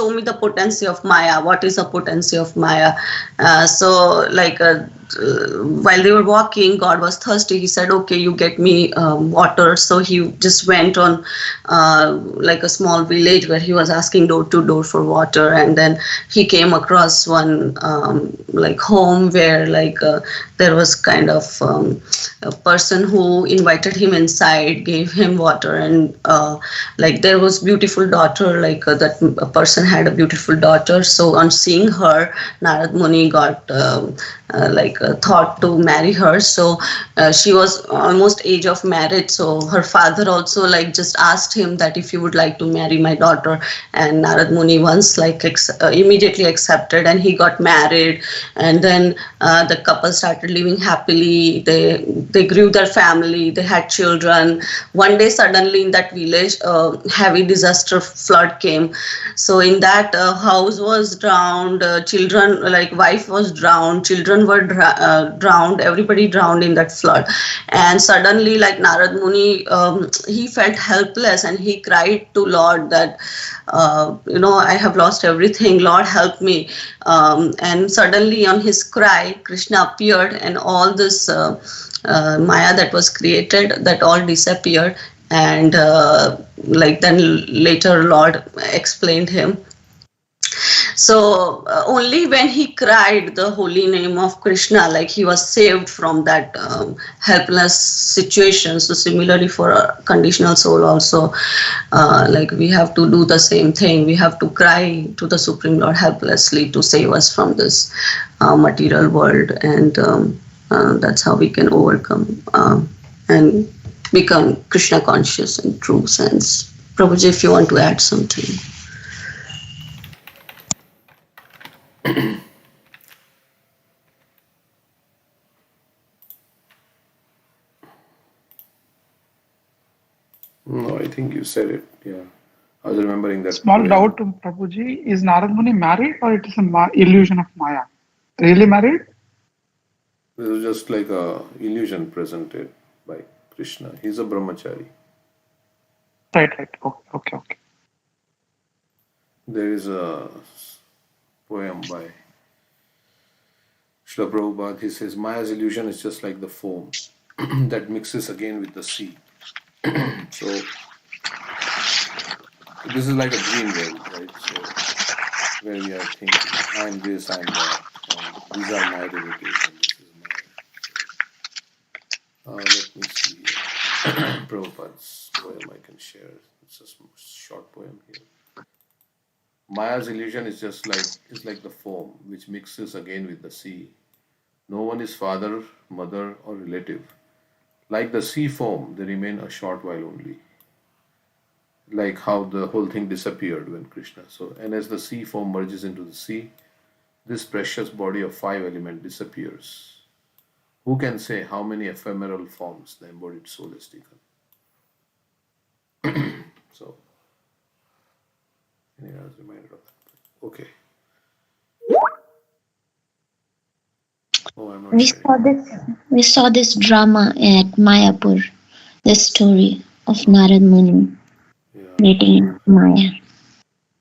show me the potency of Maya. What is the potency of Maya? While they were walking, God was thirsty. He said, okay, you get me water. So he just went on like a small village where he was asking door to door for water. And then he came across one home where there was kind of a person who invited him inside, gave him water, and there was beautiful daughter, that person had a beautiful daughter. So on seeing her, Narad Muni got thought to marry her. So she was almost age of marriage. So her father also just asked him that if you would like to marry my daughter, and Narad Muni once immediately accepted, and he got married. And then the couple started living happily. They grew their family. They had children. One day suddenly in that village, heavy disaster flood came. So in that house was drowned. Children, wife was drowned. Children were drowned. Everybody drowned in that flood. And suddenly, Narad Muni, he felt helpless, and he cried to Lord that, I have lost everything. Lord, help me. And suddenly on his cry, Krishna appeared, and all this Maya that was created, that all disappeared. And then later Lord explained him. So only when he cried the holy name of Krishna, he was saved from that helpless situation. So similarly for a conditional soul also, we have to do the same thing. We have to cry to the Supreme Lord helplessly to save us from this material world. And that's how we can overcome and become Krishna conscious in true sense. Prabhuji, if you want to add something. No, I think you said it. Yeah, I was remembering that. Small doubt, Prabhuji. Is Narad Muni married, or it is an illusion of Maya? Really married? This is just like a illusion presented by Krishna. He's a brahmachari. Right. Okay. There is a poem by Srila Prabhupada. He says, Maya's illusion is just like the foam that mixes again with the sea. So, this is like a dream world, right? So, where we are thinking, I'm this, I'm that, and these are my relatives, and this is my. Let me see. Prabhupada's poem I can share. It's a short poem here. Maya's illusion is like the foam which mixes again with the sea. No one is father, mother, or relative. Like the sea foam, they remain a short while only. Like how the whole thing disappeared when Krishna. And as the sea foam merges into the sea, this precious body of 5 elements disappears. Who can say how many ephemeral forms the embodied soul has taken? So, I was reminded of that. Okay. Oh, I'm not We saw this drama at Mayapur, this story of Narad Muni meeting Maya.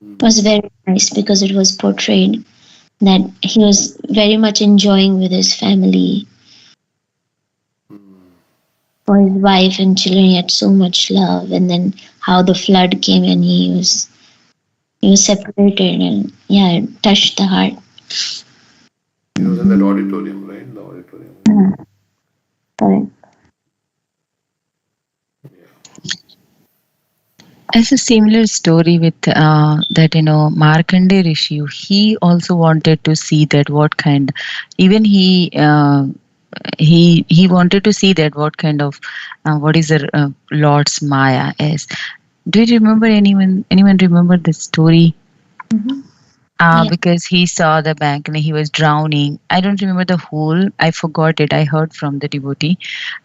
It was very nice because it was portrayed that he was very much enjoying with his family. For his wife and children, he had so much love, and then how the flood came and he was separated, and it touched the heart. He was in that auditorium, right? The auditorium. Correct. As a similar story with that, Markandeya Rishi, he also wanted to see that what kind, even he wanted to see that what kind of, what is the Lord's Maya is. Do you remember anyone remember this story? Mm-hmm. Because he saw the bank and he was drowning. I don't remember the whole. I forgot it. I heard from the devotee.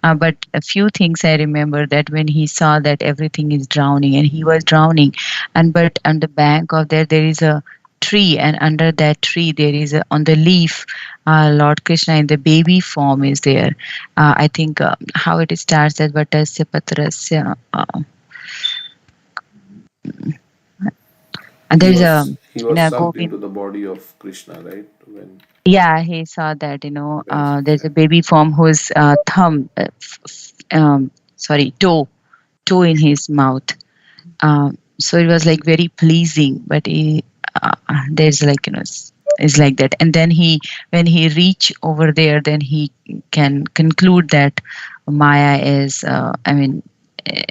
But a few things I remember that when he saw that everything is drowning and he was drowning. But on the bank of there is a tree, and under that tree there is on the leaf, Lord Krishna in the baby form is there. I think how it starts that Vatasya Patrasya. And He there's a was he in was a sucked Govind. into the body of Krishna, right? Yeah, he saw that. When There's a yeah. baby form whose thumb, sorry, toe in his mouth. So it was like very pleasing, but there's like it's like that. And then when he reach over there, then he can conclude that Maya is.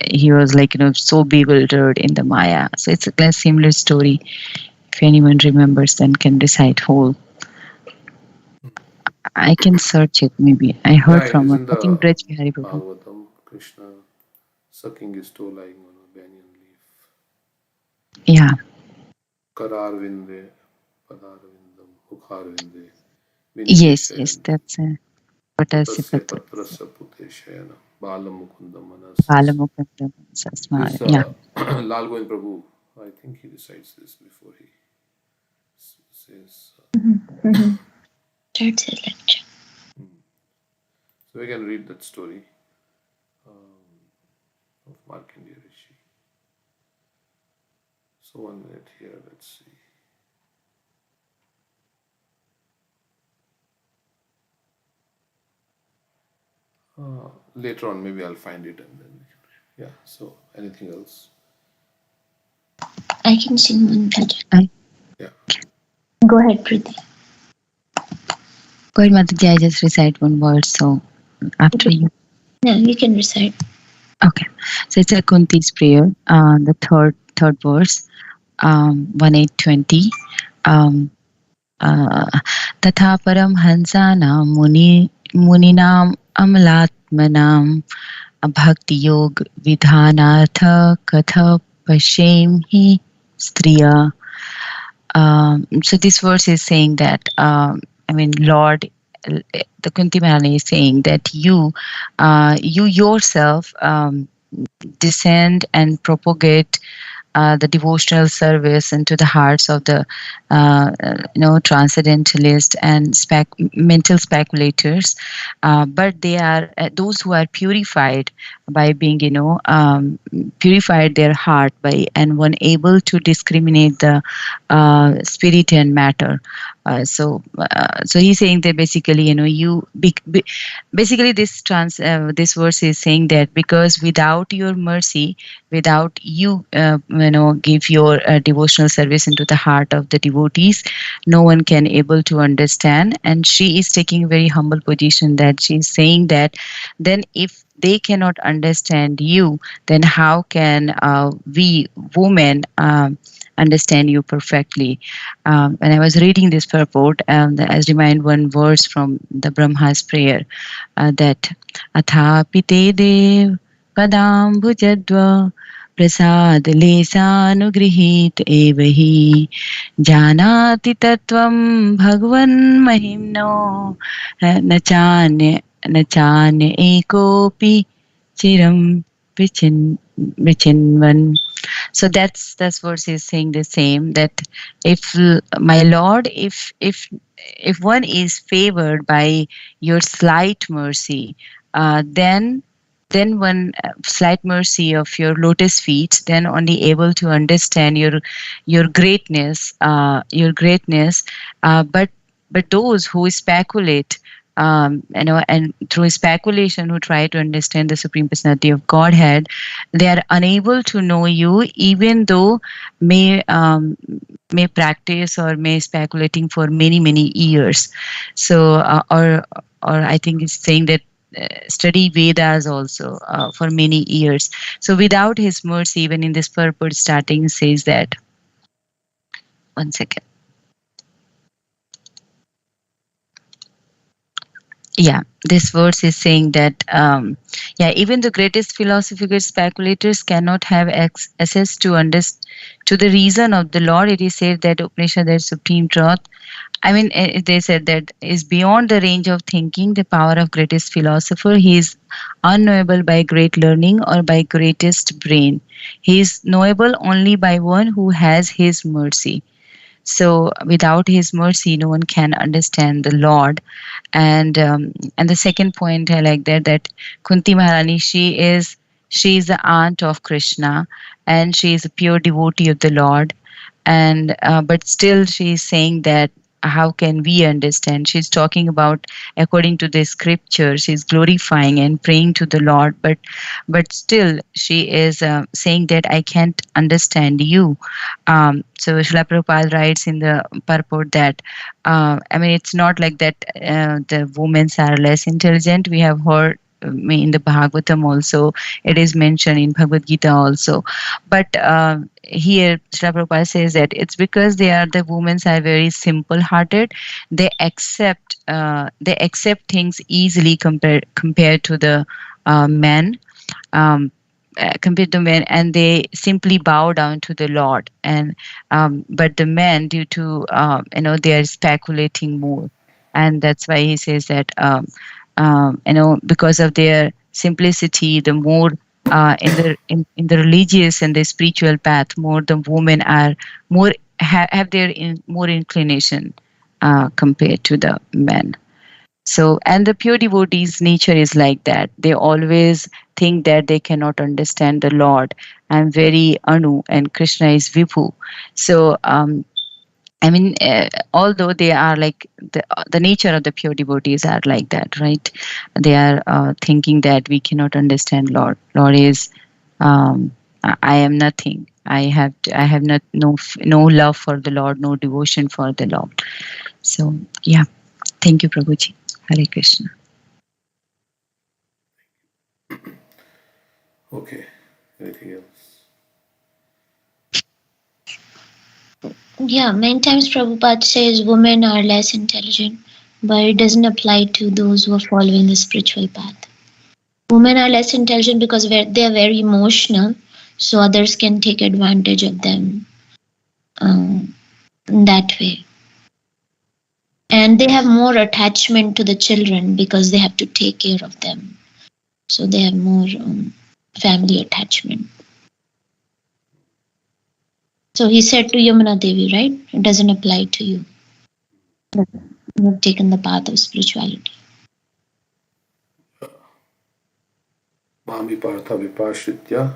He was like so bewildered in the Maya. So it's a similar story. If anyone remembers, then can recite whole. I can search it. Maybe I Yeah, heard it from is a, in I think the Braj Bihari Babu. Bhagavatam. Krishna sucking his toe lying on a banyan leaf. Yeah. Kararvinde, Padarvindam, Mukharvinde, Vinde Yes. Yes. Shayanti, That's Patasya Patasya Patasya. Patrasya Pute Shayana, Balam Mukundam Manasas. Balamukundam This Sasmara. Yeah. Lal Govind Prabhu, I think he recites this before he says. Third lecture. So we can read that story of Markandeya Rishi. So 1 minute here, let's see. Later on, maybe I'll find it and then, yeah. So anything else? I can sing one bhajan. Yeah. Go ahead, Preeti. Go ahead, Mataji. I just recite one word. So after you. No, you can recite. Okay. So it's a Kunti's prayer. The third verse. 1820. Um, तथा परमहंसानां मुनीनाम् अमलात्मनां भक्तियोग विधानार्थ कथ पश्येमहि स्त्रिया. So this verse is saying that Lord, the Kunti Maharani is saying that you yourself descend and propagate the devotional service into the hearts of the transcendentalists and mental speculators, but they are those who are purified by being purified their heart by and one able to discriminate the spirit and matter. So he's saying that basically basically this verse is saying that because without your mercy, without you give your devotional service into the heart of the devotees, no one can able to understand. And she is taking a very humble position that she's saying that then if they cannot understand you, then how can we women understand you perfectly? When I was reading this purport, as remind one verse from the Brahma's prayer, that Athapite dev padambujadva प्रसाद लेसानुगृहीत एव हि जानाति तत्त्वं भगवन् महिम्नो न चान्य एकोऽपि चिरं विचिन्वन्. So that's verse is saying the same, that if my Lord, if one is favored by your slight mercy, then one slight mercy of your lotus feet, then only able to understand your greatness, but those who speculate, and through speculation who try to understand the Supreme Personality of Godhead, they are unable to know you, even though may practice or may speculating for many years. So or I think it's saying that study Vedas also for many years. So without his mercy, even in this purport starting says that, one second. Yeah, this verse is saying that even the greatest philosophical speculators cannot have access to the reason of the Lord. It is said that Upanishad, that supreme truth, they said that is beyond the range of thinking. The power of greatest philosopher, he is unknowable by great learning or by greatest brain. He is knowable only by one who has his mercy. So without his mercy, no one can understand the Lord. And the second point I like that Kunti Maharani, she is the aunt of Krishna, and she is a pure devotee of the Lord. and but still she's saying that how can we understand? She's talking about according to the scripture, she's glorifying and praying to the Lord, but still she is saying that I can't understand you. So Srila Prabhupada writes in the purport that I mean, it's not like that the women are less intelligent. We have heard in the Bhagavatam also, it is mentioned in Bhagavad Gita also. But here, Srila Prabhupada says that it's because the women are very simple-hearted. They accept things easily compared to the men. Compared to men, and they simply bow down to the Lord. And but the men, due to they are speculating more, and that's why he says that because of their simplicity, the more in the religious and the spiritual path, more the women are more have their more inclination compared to the men. So, and the pure devotees' nature is like that. They always think that they cannot understand the Lord. I'm very Anu, and Krishna is Vibhu. So, I mean, although they are like the nature of the pure devotees are like that, right? They are thinking that we cannot understand Lord. Lord is, I am nothing. I have no love for the Lord, no devotion for the Lord. So, yeah. Thank you, Prabhuji. Hare Krishna. Okay. Anything else? Yeah, many times Prabhupada says women are less intelligent, but it doesn't apply to those who are following the spiritual path. Women are less intelligent because they are very emotional, so others can take advantage of them in that way. And they have more attachment to the children because they have to take care of them. So they have more family attachment. So he said to Yamuna Devi, right? It doesn't apply to you. You have taken the path of spirituality. Mami Partha Vipashritya.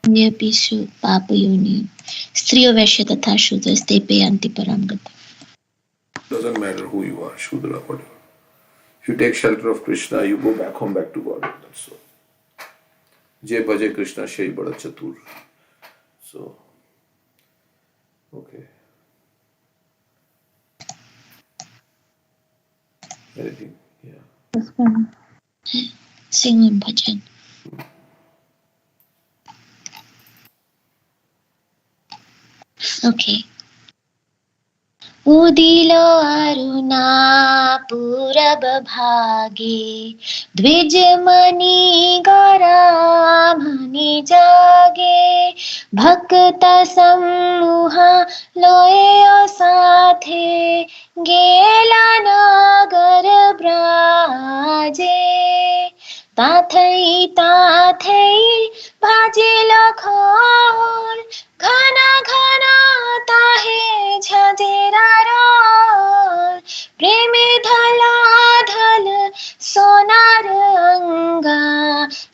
Yepishu papayoni. Striyo Vaishya tatha Shudra stepe anti paramgata. Doesn't matter who you are, Shudra, whatever. If you take shelter of Krishna, you go back home, back to God. That's all. Jai Bhaje Krishna Shai Bada Chatur. So, okay. Anything? Yeah. Sing one bhajan. Okay. उदिलो Aruna पूरब भागे द्विजमणि गरामणि जागे भक्त समूह लोए साथे गेला नगर ब्राजे ताथै भाजे लखोर घना घना ताहे झजेरा रोर प्रेमे धला धल सोनार अंगा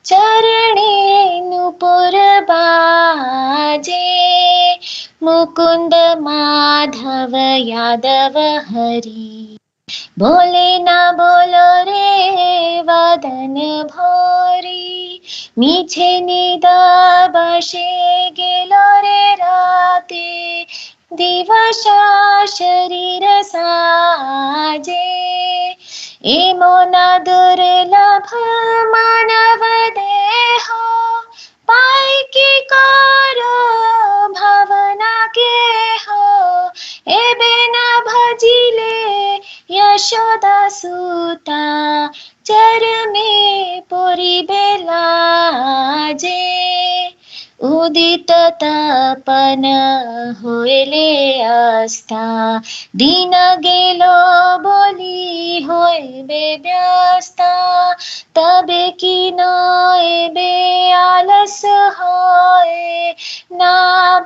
चरणे नुपुर बाजे मुकुंद माधव यादव हरि बोले ना बोलो रे वदन भोरी मीछे निदा बसे गेलो रे राते दिवसा शरीर साजे एमो ना दुर्लभ मानव देहो पाई की करो भावना के हो एबे ना भजिले यशोदा सुता चरमे पुरी बेलाजे उदित तपन होएले आस्था दिन गेलो बोली होइबे व्यस्ता तबे की न एबे आलस होए ना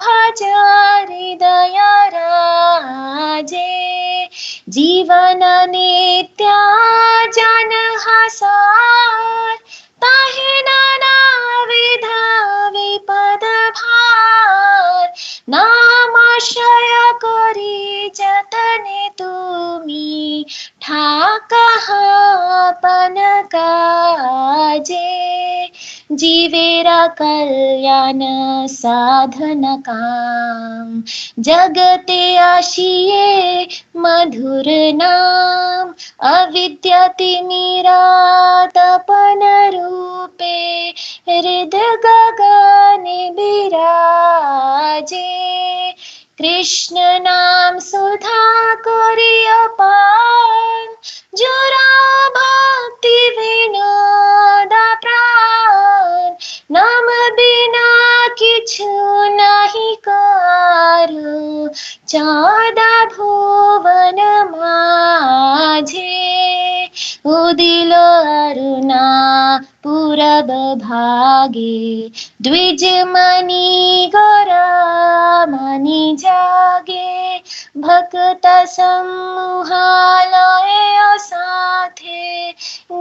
भजारी दया राजे जीवन नित्या जन हसार ताहे नाना विध विपद भार नाम करी जतने तुमी ठाकहा पन काजे जीवेरा कल्याण साधन काम जगते आशिये मधुर नाम अविद्यति मीरा तपन रूपे हृद गगन बिराजे कृष्ण नाम सुधा करिया पान जुरा भक्ति विनोदा प्राण नाम बिना किछु नहीं कारू चादा भुवन माझे उदिल अरुणा पूरब भागे द्विज मणि गौरा मणि जागे भक्त समूहालय साथे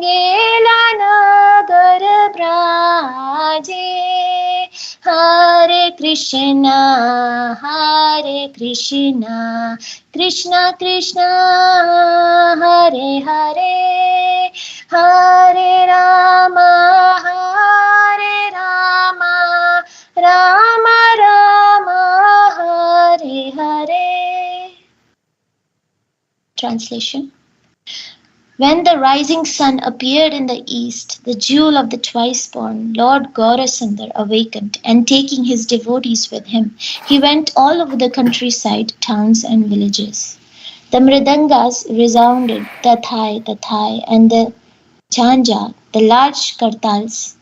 गेला नगर ब्राजे हरे Krishna Krishna Krishna Hare Hare Hare Ram Ram Ram Hare Hare. Translation. When the rising sun appeared in the east, the jewel of the twice-born, Lord Gaurasundar awakened, and taking his devotees with him, he went all over the countryside, towns and villages. The mridangas resounded, tathai, tathai, and the jhanja, the large kartals,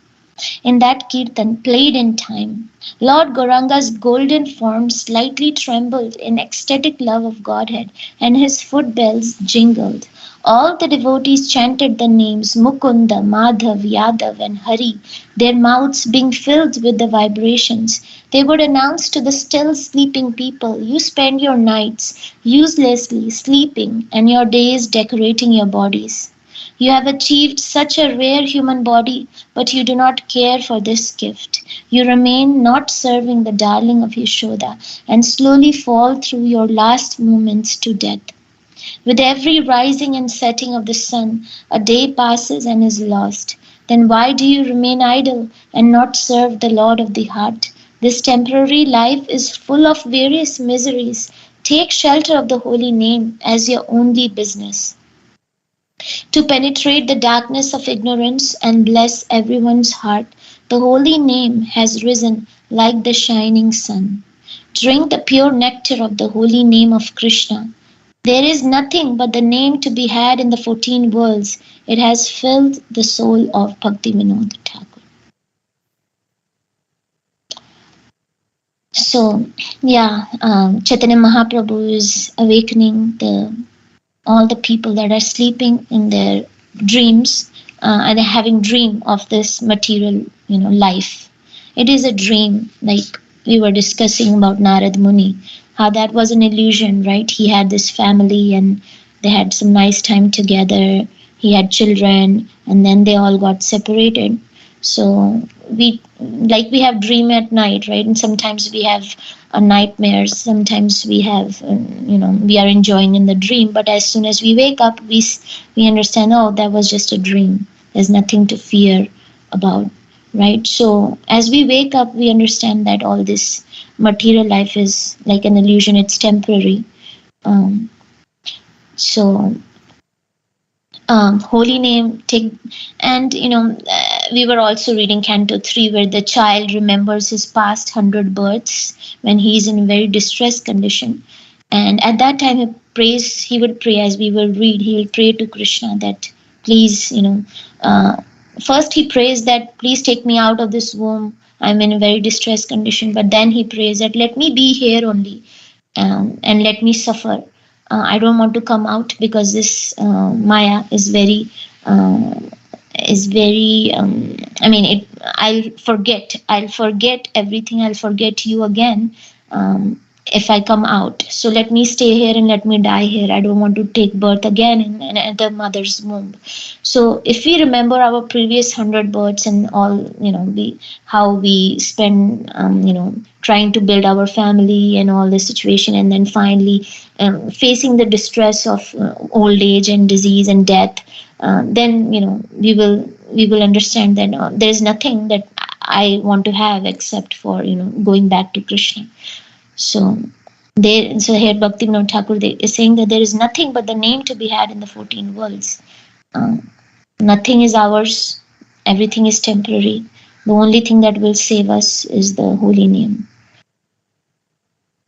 in that kirtan played in time. Lord Gauranga's golden form slightly trembled in ecstatic love of Godhead, and his foot bells jingled. All the devotees chanted the names Mukunda, Madhav, Yadav, and Hari, their mouths being filled with the vibrations. They would announce to the still sleeping people, "You spend your nights uselessly sleeping and your days decorating your bodies. You have achieved such a rare human body, but you do not care for this gift. You remain not serving the darling of Yashoda and slowly fall through your last moments to death. With every rising and setting of the sun, a day passes and is lost. Then why do you remain idle and not serve the Lord of the heart? This temporary life is full of various miseries. Take shelter of the holy name as your only business. To penetrate the darkness of ignorance and bless everyone's heart, the holy name has risen like the shining sun. Drink the pure nectar of the holy name of Krishna. There is nothing but the name to be had in the 14 worlds. It has filled the soul of Bhaktivinoda Thakur." So, Chaitanya Mahaprabhu is awakening all the people that are sleeping in their dreams and having dream of this material, life. It is a dream, like we were discussing about Narad Muni, how that was an illusion, right? He had this family and they had some nice time together. He had children and then they all got separated. So we have dream at night, right? And sometimes we have nightmares. Sometimes we have, we are enjoying in the dream. But as soon as we wake up, we understand, oh, that was just a dream. There's nothing to fear about, right? So as we wake up, we understand that all this material life is like an illusion. It's temporary. Holy name, we were also reading Canto 3 where the child remembers his past 100 births when he is in a very distressed condition. And at that time he would pray, as we will read, he will pray to Krishna that please, first he prays that please take me out of this womb. I'm in a very distressed condition. But then he prays that let me be here only and let me suffer. I don't want to come out because this Maya is very, I'll forget everything. I'll forget you again if I come out. So let me stay here and let me die here. I don't want to take birth again in another mother's womb. So if we remember our previous 100 births and all, how we spend, trying to build our family and all this situation, and then finally facing the distress of old age and disease and death, then we will understand that there is nothing that I want to have except for going back to Krishna. So here Bhaktivinoda Thakur is saying that there is nothing but the name to be had in the 14 worlds. Nothing is ours. Everything is temporary. The only thing that will save us is the holy name.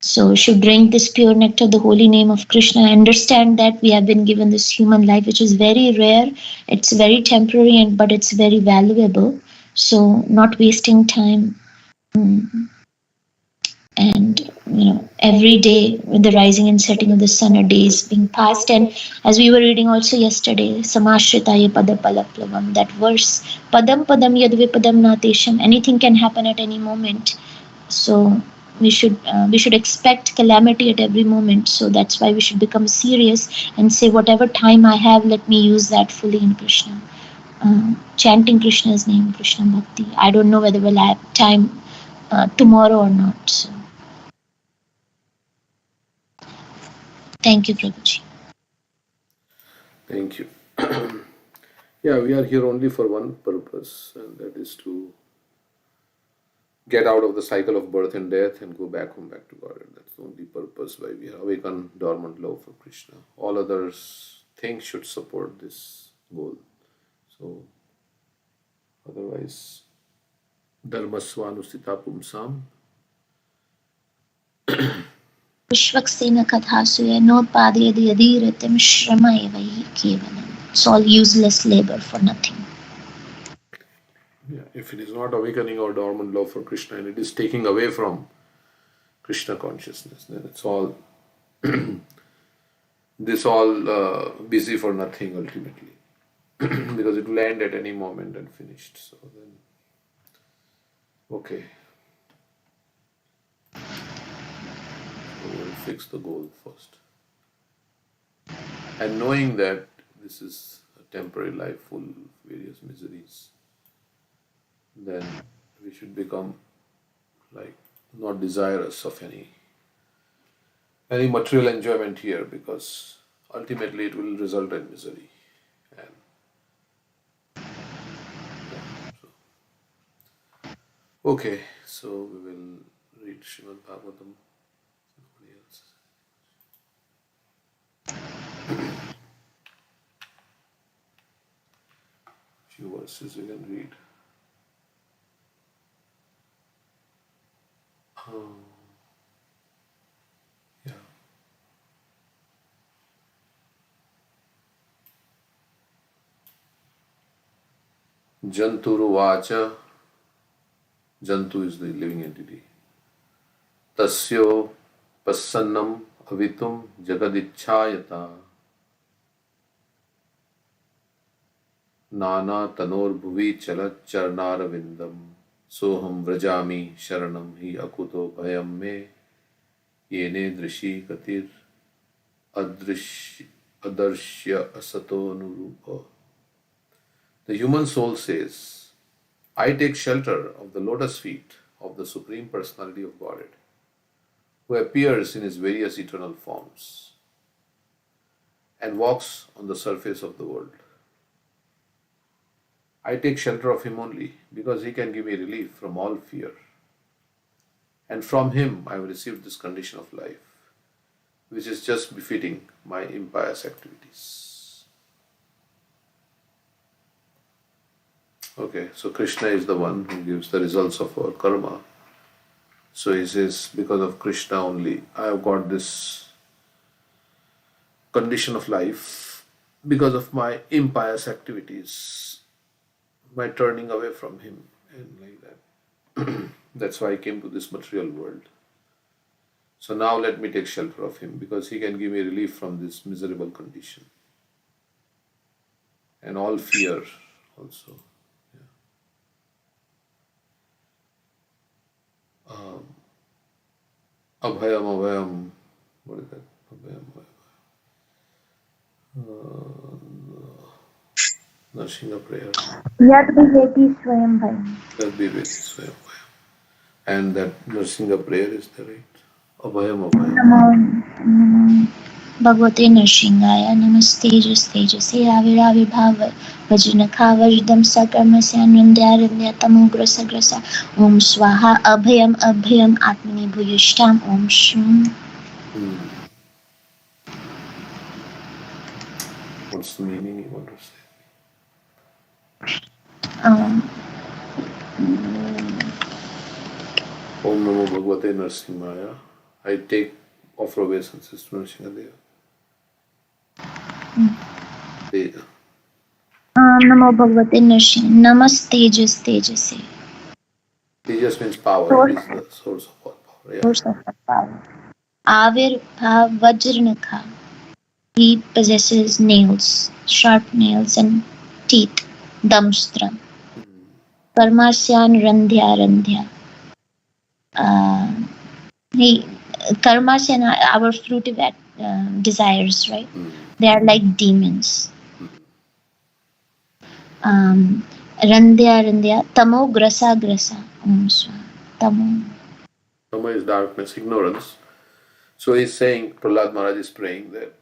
So should drink this pure nectar, the holy name of Krishna. Understand that we have been given this human life, which is very rare. It's very temporary, but it's very valuable. So not wasting time. And every day with the rising and setting of the sun, a day is being passed. And as we were reading also yesterday, Samashritaya Padapalaplavam, that verse, Padam Padam Yadvipadam Natesham, anything can happen at any moment. So we should expect calamity at every moment. So that's why we should become serious and say, whatever time I have, let me use that fully in Krishna. Chanting Krishna's name, Krishna Bhakti. I don't know whether we'll have time tomorrow or not. So thank you, Prabhuji. Thank you. Yeah, we are here only for one purpose, and that is to get out of the cycle of birth and death and go back home, back to God. And that's the only purpose why we awaken dormant love for Krishna. All other things should support this goal. So, otherwise, dharmasvanusthita pumsam. Vishvaksena kathasuya nopadayadi yadiratam shrama evahi kevalam. It's all useless labor for nothing. Yeah, if it is not awakening our dormant love for Krishna and it is taking away from Krishna consciousness, then it's all busy for nothing ultimately, because it will end at any moment and finished. So then, okay, so we'll fix the goal first, and knowing that this is a temporary life full of various miseries, then we should become like not desirous of any material enjoyment here, because ultimately it will result in misery. And yeah, so okay, so we will read Srimad Bhagavatam. Somebody else. Few verses we can read. Yeah. Janturuvacha. Jantu is the living entity. Tasyo pasannam avitum jagadichayata nana tanor bhuvi chalat charnaravindam soham vrajami sharanam hi akuto bhayam me yene drishi katir adarshya asato nurupa. The human soul says, I take shelter of the lotus feet of the Supreme Personality of Godhead, who appears in his various eternal forms and walks on the surface of the world. I take shelter of him only because he can give me relief from all fear. And from him I have received this condition of life, which is just befitting my impious activities. Okay, so Krishna is the one who gives the results of our karma. So he says, because of Krishna only, I have got this condition of life because of my impious activities, my turning away from him, and like that. That's why I came to this material world. So now let me take shelter of him, because he can give me relief from this miserable condition and all fear also. Abhayam, Abhayam. What is that? Abhayam, Narsinga prayer. Yad Viveti Swayam Bhayam. That be with Swayam. And that Narsinga prayer is the right. Abhayam, Abhayam. Namo Bhagavate Nrsimhaya Namaste Aviravibhav Vajranakha Vajdam Sakarmasya Nandhyaranya Tamograsa Grasa Om Swaha Abhayam Abhayam Atmani Bhuyishtam Om Shum. What's the meaning you want to say? Om Namo Bhagavate Narsimhaya. I take offer obeisances to Narsingadeva. Namo Bhagavate Nrsimhaya Namaste. Tejas means power. He is the source of all power. Yeah. Source of power. Avirbhav Vajranakha. He possesses nails, sharp nails and teeth. Damstra. Karmasyan Randhya. Karmasyan are our fruitive desires, right? They are like demons. Randhya. Tamo grasa. Tamo. Tama is darkness, ignorance. So he's saying, Prahlad Maharaj is praying that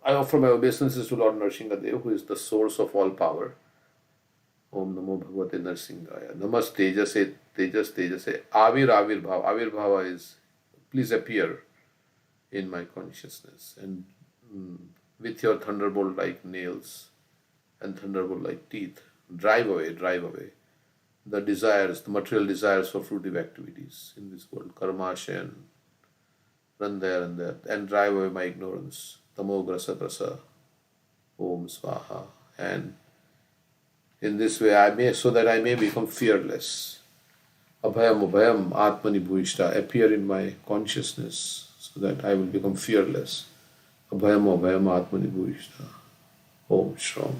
I offer my obeisances to Lord Nrsimhadev, who is the source of all power. Om Namo Bhagavate Nrsimhaya. Namas Tejase, Avirbhava. Avirbhava is, please appear in my consciousness. And with your thunderbolt-like nails and thunderbolt-like teeth, drive away the desires, the material desires for fruitive activities in this world, karmasha and randhya, and drive away my ignorance, tamo grasa, om swaha. And in this way, so that I may become fearless. Abhayam, atmani bhuvishta, appear in my consciousness, so that I will become fearless. Abhayam, atmani bhuvishta, om shram.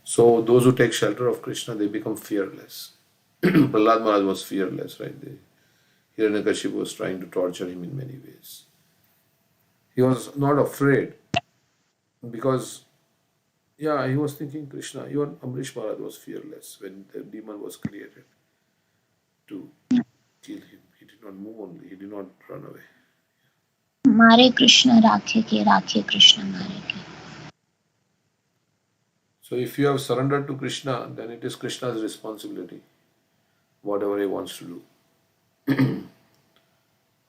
So those who take shelter of Krishna, they become fearless. Prahlad Maharaj was fearless, right? Hiranyakashipu was trying to torture him in many ways. He was not afraid because, he was thinking Krishna. Even Amrish Maharaj was fearless when the demon was created to kill him. He did not move only, he did not run away. Mare Krishna rakhe Krishna mare ke. So if you have surrendered to Krishna, then it is Krishna's responsibility, whatever he wants to do.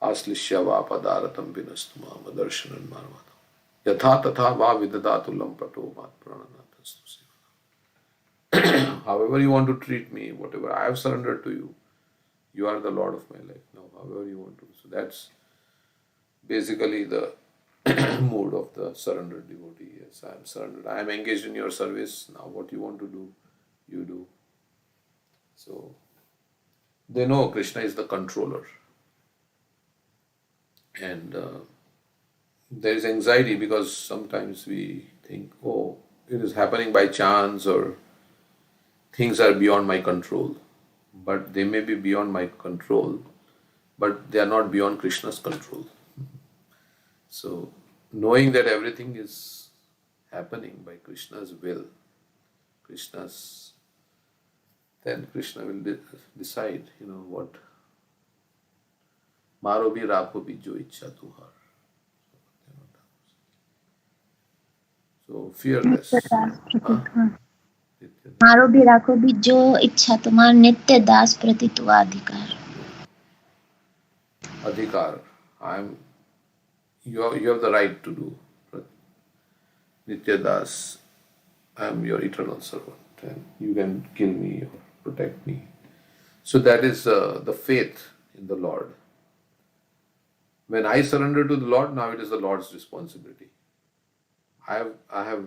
Aslishya vapadaratam vinastuma madarshanan marvatam. Yatha tatha va vidadatulam pato mat prananatastu seva. However you want to treat me, whatever, I have surrendered to you. You are the Lord of my life now, however you want to. So that's basically the mood of the surrendered devotee. Yes, I am surrendered. I am engaged in your service. Now what you want to do, you do. So they know Krishna is the controller. And there is anxiety because sometimes we think, it is happening by chance or things are beyond my control. But they may be beyond my control, but they are not beyond Krishna's control. So knowing that everything is happening by Krishna's will, then Krishna will decide, what. Maro bhi rakho bhi jo ichha tuhar. So fearless. Maro bhi rakho bhi jo ichha tumhar nitya das prati tu adhikar. Adhikar. You have the right to do. Nitya das, I am your eternal servant and you can kill me or protect me. So that is the faith in the Lord. When I surrender to the Lord, now it is the Lord's responsibility. I have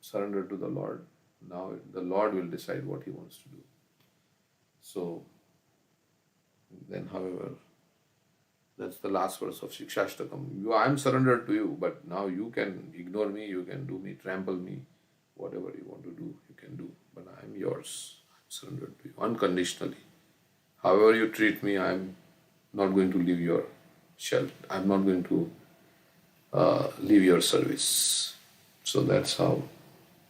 surrendered to the Lord. Now the Lord will decide what He wants to do. So then, however, that's the last verse of Shikshashtakam. I am surrendered to you, but now you can ignore me, you can do me, trample me, whatever you want to do, you can do. But I am yours. I am surrendered to you unconditionally. However you treat me, I'm not going to leave your shelter. I'm not going to leave your service. So that's how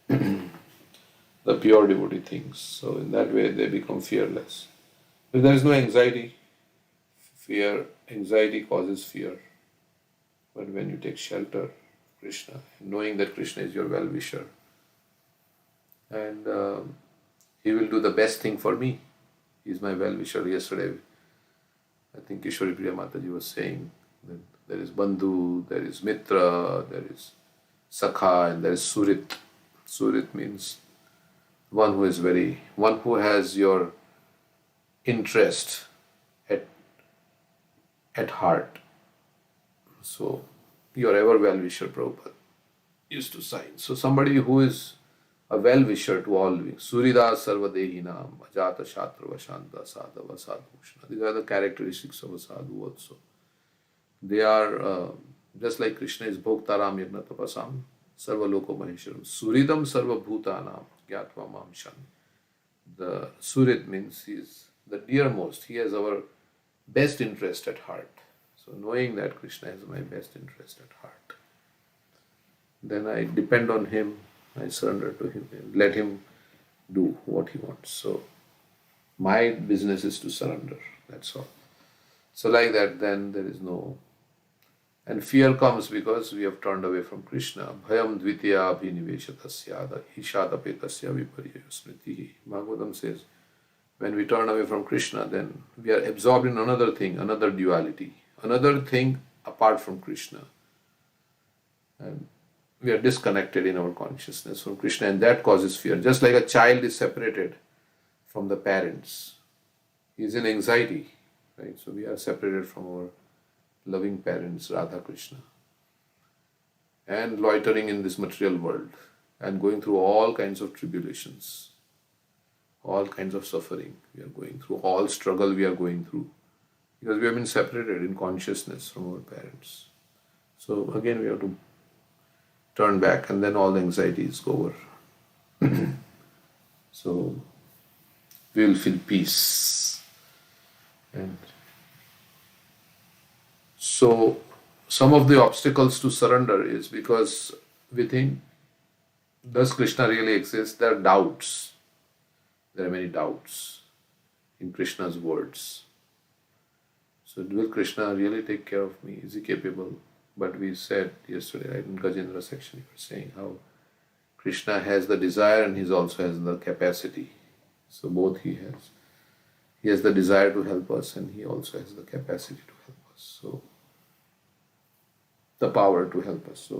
the pure devotee thinks. So in that way, they become fearless. If there is no anxiety, anxiety causes fear. But when you take shelter, Krishna, knowing that Krishna is your well-wisher, and he will do the best thing for me. He is my well-wisher. Yesterday, I think Kishori Priya Mataji was saying that there is Bandhu, there is Mitra, there is Sakha, and there is Surit. Surit means one who has your interest at heart. So, your ever well-wisher, Prabhupada used to sign. So, somebody who is a well-wisher to all beings. Surida Sarvadehinam, Ajata Shatra Vashanta Sadhava Sadhushna. These are the characteristics of a sadhu also. They are just like Krishna is Bhoktaram Yagna Tapasam, Sarva Loko Mahesharam, Suridam Sarva Bhutanam, Gyatva Mamshan. The Surit means he is the dearmost. He has our best interest at heart. So knowing that Krishna has my best interest at heart, then I depend on him, I surrender to him, and let him do what he wants. So my business is to surrender. That's all. So like that, then there is no. And fear comes because we have turned away from Krishna. Bhayam dvitiya abhiniveshatasya ishadapetasya viparya smritihi. Bhagavatam says, when we turn away from Krishna, then we are absorbed in another thing, another duality, another thing apart from Krishna. And we are disconnected in our consciousness from Krishna, and that causes fear. Just like a child is separated from the parents, he is in anxiety, right? So we are separated from our loving parents, Radha Krishna, and loitering in this material world and going through all kinds of tribulations, all kinds of suffering we are going through, all struggle we are going through, because we have been separated in consciousness from our parents. So again we have to turn back, and then all the anxieties go over. So we will feel peace. And so some of the obstacles to surrender is because we think, does Krishna really exist? There are doubts. There are many doubts in Krishna's words. So will Krishna really take care of me? Is he capable? But we said yesterday, right, in Gajendra section, we were saying how Krishna has the desire and he also has the capacity. So both he has. He has the desire to help us and he also has the capacity to help us. So the power to help us.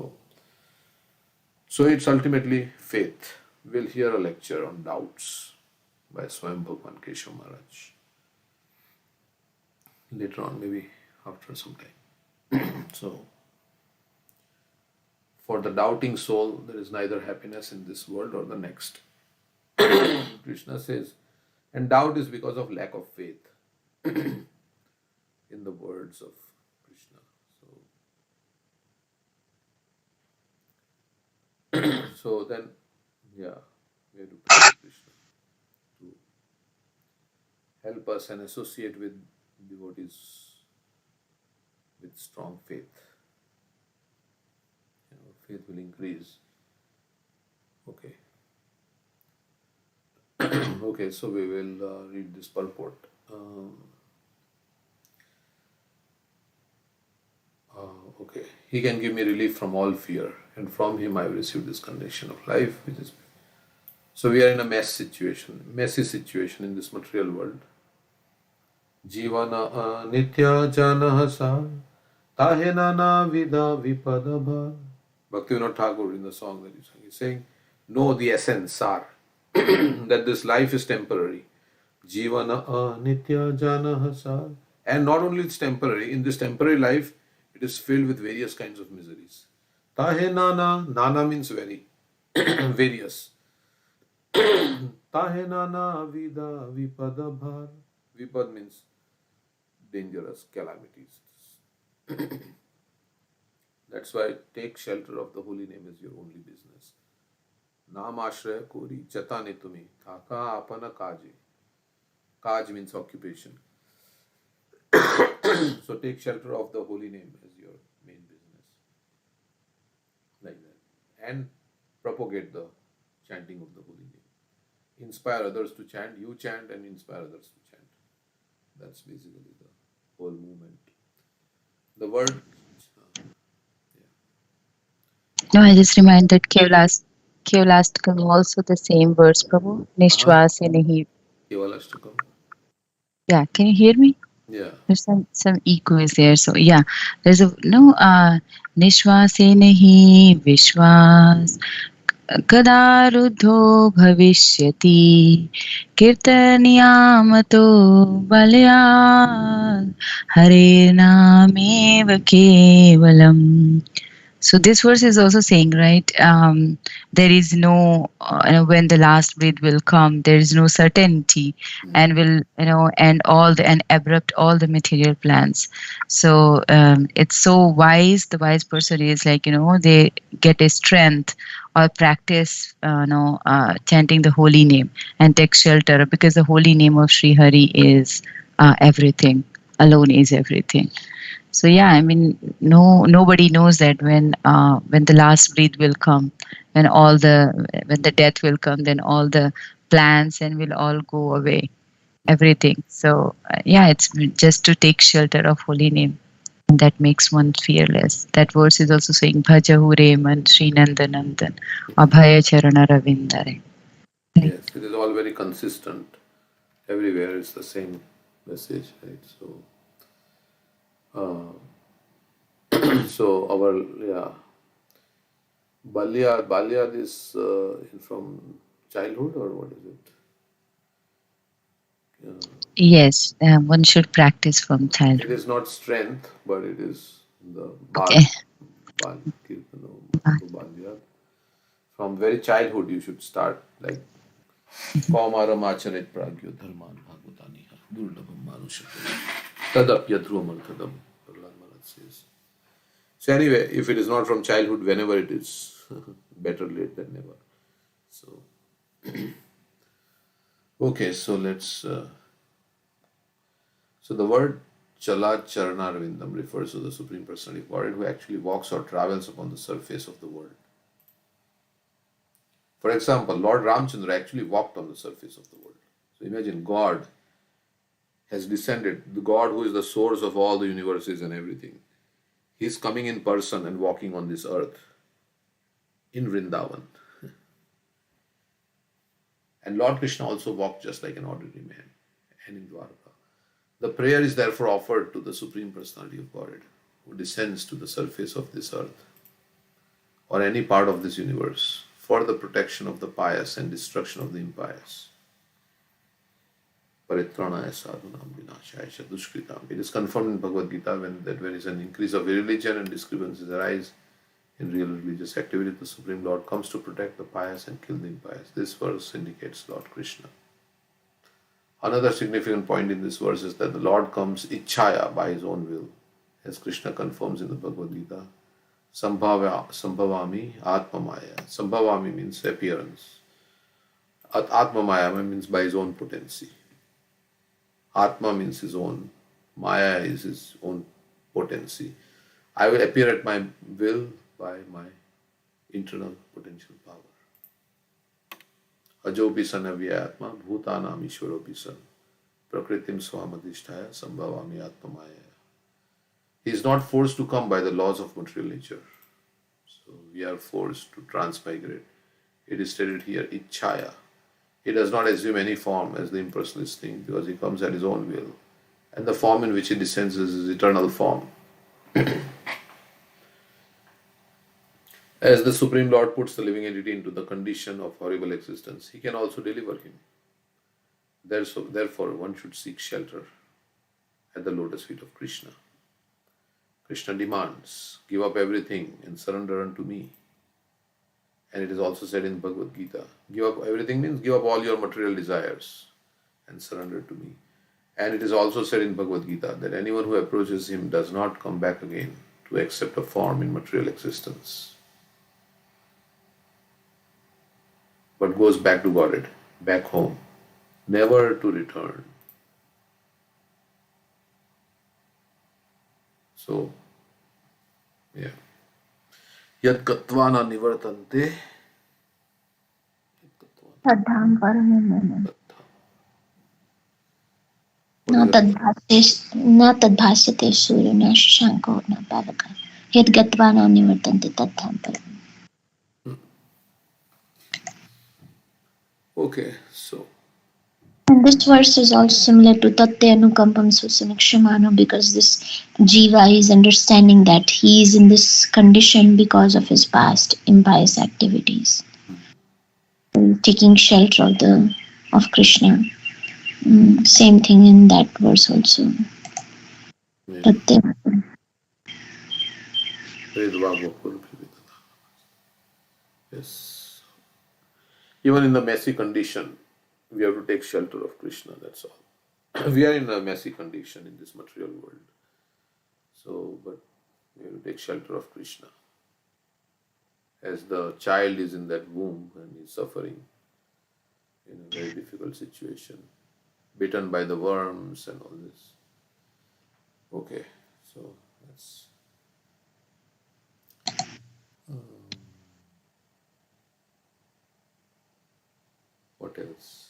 So it's ultimately faith. We'll hear a lecture on doubts by Swayam Bhagwan Keshav Maharaj later on, maybe after some time. So for the doubting soul, there is neither happiness in this world or the next. Krishna says, and doubt is because of lack of faith in the words of Krishna. So then, yeah, we have to pray to Krishna to help us and associate with devotees with strong faith. Faith will increase. Okay. Okay, so we will read this purport. Okay. He can give me relief from all fear, and from him I have received this condition of life, which is. So we are in a messy situation in this material world. Jivana nitya janah sa tahena na vida vipadabha. Bhaktivinoda Thakur in the song that he sang, he's saying, know the essence, sar, that this life is temporary. Jivana nitya janah sa. And not only it's temporary, in this temporary life, it is filled with various kinds of miseries. Tahe nana means very, various. Tahe nana vida vipadabhar. Vipad means dangerous calamities. That's why take shelter of the holy name as your only business. Naam ashraya kori jatane tumi thaka apana kaje. Kaj means occupation. So take shelter of the holy name as your main business, like that, and propagate the chanting of the holy name. Inspire others to chant. You chant and inspire others to chant. That's basically the whole movement. The word, No, I just remind that Kevalastakam also the same words, Prabhu. Nishwase nahi. Kevalastakam. Yeah, can you hear me? Yeah. There's some echo is there. So yeah, there's a no Nishwase nahi Vishwas कदा रुद्धो भविष्यति कीर्तनीयामतो बलयात् हरेर्नामेव केवलम्. So this verse is also saying, right, there is no, when the last breath will come, there is no certainty, and will, and abrupt all the material plans. So it's so wise. The wise person is like, they get a strength or practice, chanting the holy name and take shelter, because the holy name of Sri Hari is everything. Alone is everything. So yeah, I mean, nobody knows that when the last breath will come, when the death will come, then all the plans and will all go away, everything. So yeah, it's just to take shelter of holy name, and that makes one fearless. That verse is also saying, Bhajahu Reman Sri Nandanandan Abhaya Charana Ravindare. Right. Yes, it is all very consistent. Everywhere it's the same message, right? So, so our Balyad is from childhood, or what is it? Yes, one should practice from It childhood. is not strength, but it is the Okay. Balyad. From very childhood, you should start like Kaumaram Acharit Pragyo Dharman Bhagavatani Durlabham Manushakam Tadapyadhruamal Tadam, Prahlad Maharaj says. So anyway, if it is not from childhood, whenever it is, better late than never. So, okay, so let's. So the word Chala Charana Ravindam refers to the Supreme Personality of Godhead, who actually walks or travels upon the surface of the world. For example, Lord Ramchandra actually walked on the surface of the world. So imagine God has descended, the God who is the source of all the universes and everything. He is coming in person and walking on this earth in Vrindavan. And Lord Krishna also walked just like an ordinary man and in Dwarka. The prayer is therefore offered to the Supreme Personality of Godhead, who descends to the surface of this earth or any part of this universe for the protection of the pious and destruction of the impious. Paritranaya sadhunam vinashaya dushkritam. It is confirmed in Bhagavad Gita that when is an increase of religion and discrepancies arise in real religious activity, the Supreme Lord comes to protect the pious and kill the impious. This verse indicates Lord Krishna. Another significant point in this verse is that the Lord comes ichchaya, by his own will, as Krishna confirms in the Bhagavad Gita. Sambhavami Atmamaya. Sambhavami means appearance. Atmamaya means by his own potency. Atma means his own. Maya is his own potency. I will appear at my will by my internal potential power. Ajopi san avyatma bhutanam ishwaropi san prakritim swamadhisthaya sambhavami atmamaya. He is not forced to come by the laws of material nature. So we are forced to transmigrate. It is stated here, ichchaya. He does not assume any form as the impersonalist thing, because he comes at his own will. And the form in which he descends is his eternal form. As the Supreme Lord puts the living entity into the condition of horrible existence, he can also deliver him. Therefore, one should seek shelter at the lotus feet of Krishna. Krishna demands, give up everything and surrender unto me. And it is also said in Bhagavad Gita, give up everything means give up all your material desires and surrender to me. And it is also said in Bhagavad Gita that anyone who approaches him does not come back again to accept a form in material existence, but goes back to Godhead, back home, never to return. So, yeah. Yad gatva na nivartante. Tadham paramam. What न is that? तद्भास्यते सूर्यो न शशाङ्को न पावकः यद्गत्वा न निवर्तन्ते तद्धाम परमम्. Okay, so And this verse is also similar to Tatte Anukampam Susamikshimano, because this Jiva is understanding that he is in this condition because of his past impious activities. Taking shelter of Krishna. Same thing in that verse also. yeah. Tatte. Vedva Gokul Bhivita. Yes. Even in the messy condition, we have to take shelter of Krishna, that's all. We are in a messy condition in this material world. So, but we have to take shelter of Krishna. As the child is in that womb and is suffering in a very difficult situation, bitten by the worms and all this. Okay, so that's. What else?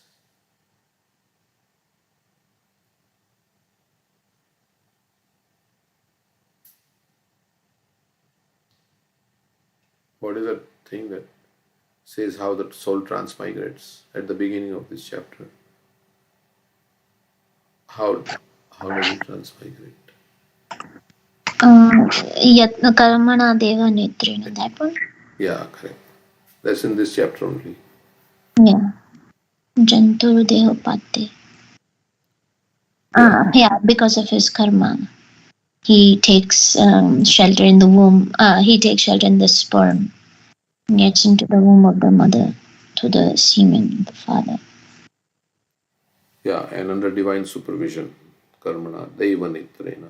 What is that thing that says how the soul transmigrates at the beginning of this chapter? How does it transmigrate? Yatna karmana deva netrena, that one? Yeah, correct. That's in this chapter only. Yeah. Jantur deho patte. Yeah. Yeah, because of his karma. He takes shelter in the womb. He takes shelter in the sperm. Gets into the womb of the mother to the semen of the father. Yeah, and under divine supervision, karmana, deva netrena,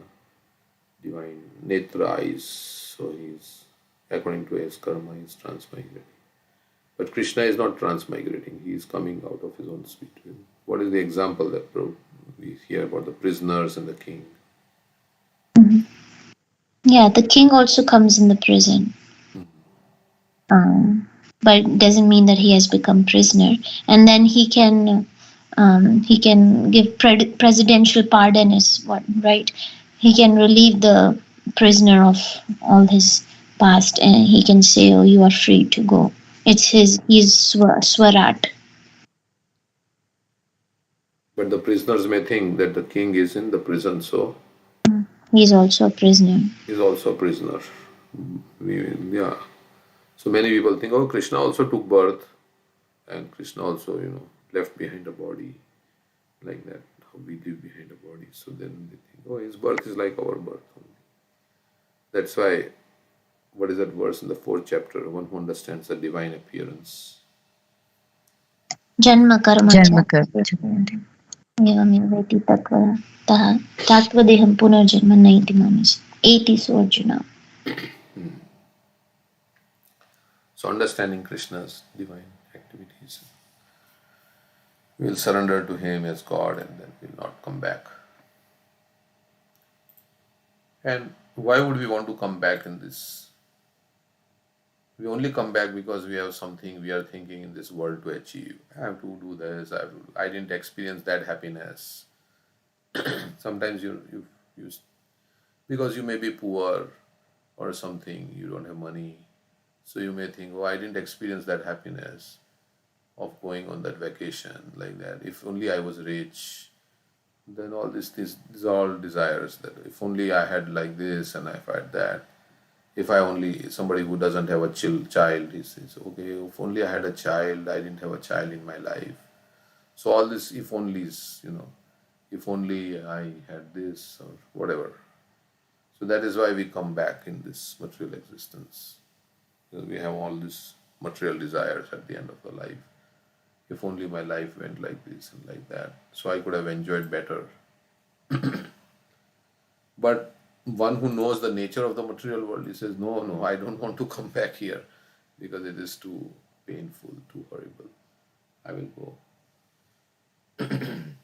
divine netra eyes. So he's, according to his karma, he's transmigrating. But Krishna is not transmigrating, he is coming out of his own sweet will. What is the example that we hear about the prisoners and the king? Yeah, the king also comes in the prison. But it doesn't mean that he has become prisoner. And then he can give presidential pardon is what, right? He can relieve the prisoner of all his past, and he can say, "Oh, you are free to go." It's he's swarat. But the prisoners may think that the king is in the prison, so He's also a prisoner. he's also a prisoner. Yeah. So many people think, oh, Krishna also took birth, and Krishna also, left behind a body, like that. How we live behind a body. So then they think, oh, his birth is like our birth only. That's why, what is that verse in the 4th chapter? One who understands the divine appearance. Janma karma Janma cha karma. एवमेवेति तत्त्वतः तात्वदेहं पुनर्जन्म नैति मानस एति सोऽर्जुन. So understanding Krishna's divine activities, we'll surrender to him as God and then we'll not come back. And why would we want to come back in this? We only come back because we have something we are thinking in this world to achieve. I have to do this. I didn't experience that happiness. Sometimes you because you may be poor or something, you don't have money. So you may think, oh, I didn't experience that happiness of going on that vacation like that. If only I was rich, then all these are all desires that if only I had like this and if I had that. If I only, somebody who doesn't have a child, he says, okay, if only I had a child, I didn't have a child in my life. So all this if onlys, if only I had this or whatever. So that is why we come back in this material existence. Because we have all these material desires at the end of the life. If only my life went like this and like that, so I could have enjoyed better. But one who knows the nature of the material world, he says, no, I don't want to come back here because it is too painful, too horrible. I will go.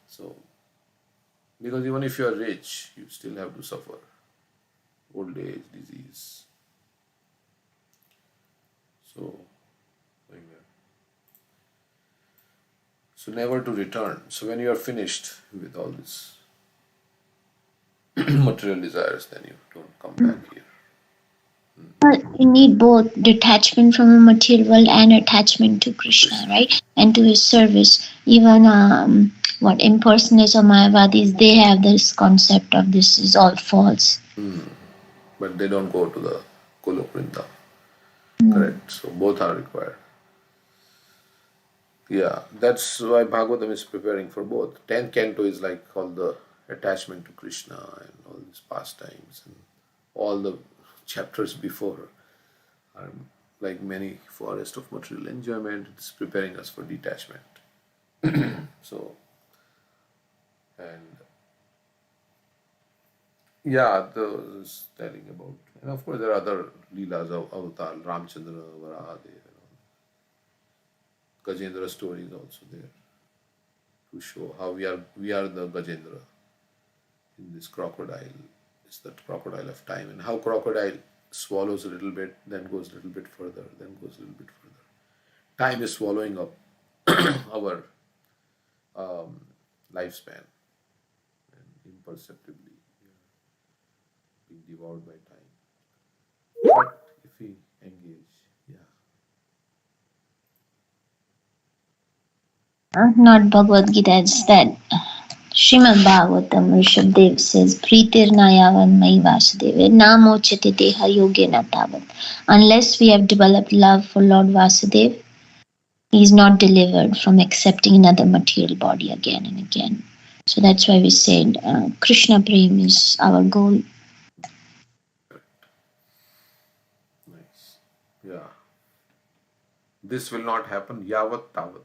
So, because even if you are rich, you still have to suffer. old age, disease. So, like that. So never to return. So when you are finished with all this material desires, then you don't come back here. Well, you need both detachment from the material world and attachment to Krishna, right? And to his service. Even what impersonators or Mayavadis, they have this concept of this is all false. But they don't go to the Golok Vrindavan. Correct. So both are required. Yeah, that's why Bhagavatam is preparing for both. 10th canto is like all the attachment to Krishna and all these pastimes, and all the chapters before are like many forest of material enjoyment. It's preparing us for detachment. So, and yeah, those telling about, and of course there are other leelas of Avatar, Ramchandra, Varahadev, Gajendra stories also there to show how we are the Gajendra in this crocodile. It's that crocodile of time, and how crocodile swallows a little bit, then goes a little bit further, then goes a little bit further. Time is swallowing up our lifespan, and imperceptibly being devoured by time. But if we engage, yeah. Not Bhagavad Gita, it's that Srimad Bhagavatam, Rishabdev says, Pritir Nayavan Mai Vasudeva, Namochate Deha Yogena Tavat. Unless we have developed love for Lord Vasudeva, he is not delivered from accepting another material body again and again. So that's why we said Krishna Prem is our goal. Nice. Yeah. This will not happen yavat tavat.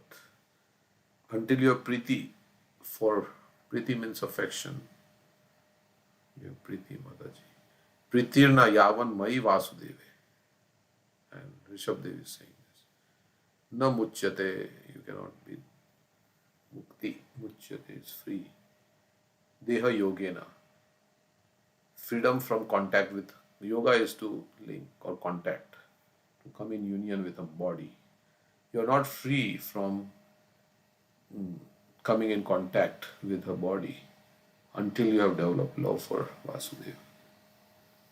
Until your priti, for priti means affection. Your priti Mataji. Pritirna yavan mai vasudeve. And Rishabdev is saying this. Na muchyate, you cannot be mukti. Muchyate is free. Deha yogena. Freedom from contact with. Yoga is to link or contact, to come in union with a body. You are not free from coming in contact with her body until you have developed love for Vasudeva.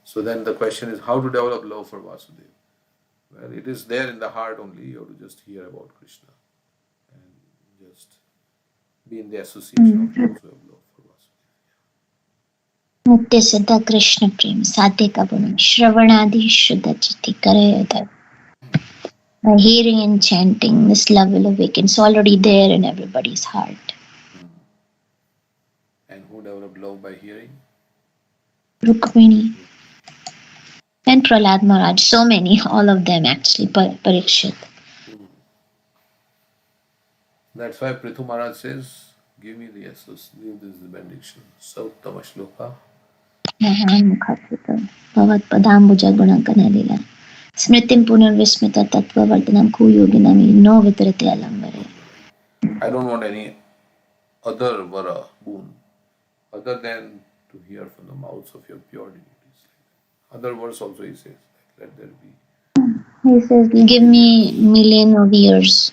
So then the question is how to develop love for Vasudeva? Well, it is there in the heart only. You have to just hear about Krishna and just be in the association of those who have love for Vasudeva. Nitya Siddha Krishna Prem, Sadhya Kabuna, Shravanadi Shuddha Chitti Karayada. By hearing and chanting, this love will awaken. It's already there in everybody's heart. And who developed love by hearing? Rukmini and Prahlad Maharaj, so many, all of them actually, Parikshit. That's why Prithu Maharaj says, give me the association, this is the benediction. Sauttama Shloka. Mahamukhakrita, Bhavat Padambuja Gunakanalila. Smritim Punarvismita Tattva Vardhanam Kuyoginami no Vitarate Alambare. I don't want any other vara, boon, other than to hear from the mouths of your pure devotees. Other verse also he says, let there be. He says, give me million of years.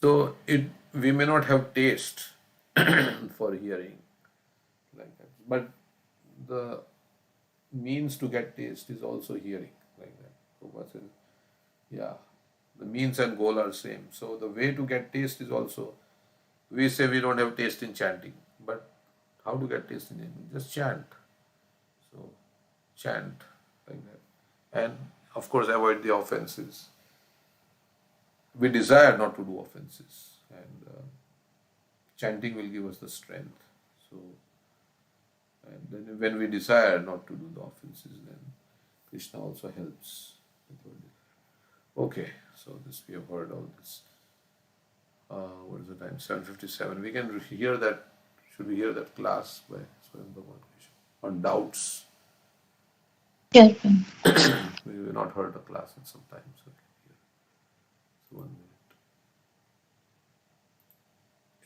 So we may not have taste for hearing like that, but the means to get taste is also hearing like that. Prabhupada says, yeah, the means and goal are same. So the way to get taste is also, we say we don't have taste in chanting, but how to get taste in chanting? Just chant. So chant like that. And of course avoid the offenses. We desire not to do offenses, and chanting will give us the strength. So, and then when we desire not to do the offenses, then Krishna also helps. Okay, so this we have heard all this. What is the time? 7:57. We can hear that. Should we hear that class by Swayam Bhagavan Krishna on doubts? Sure. We have not heard the class in some time. So, so 1 minute.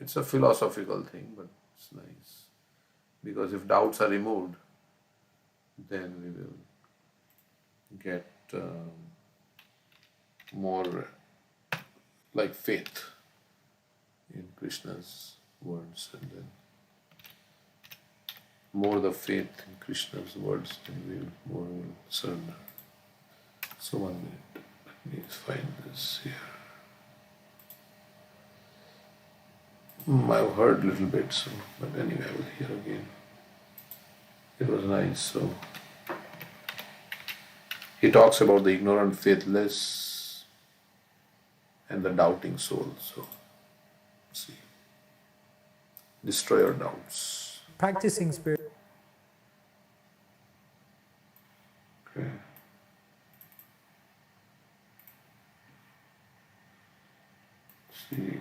It's a philosophical thing, but it's nice. Because if doubts are removed, then we will get more like faith in Krishna's words, and then more the faith in Krishna's words, then more will surrender. So 1 minute, let me find this here. I've heard a little bit, so but anyway, I will hear again. It was nice. So he talks about the ignorant, faithless, and the doubting soul. So see, destroy your doubts. Practicing spirit. Okay. See.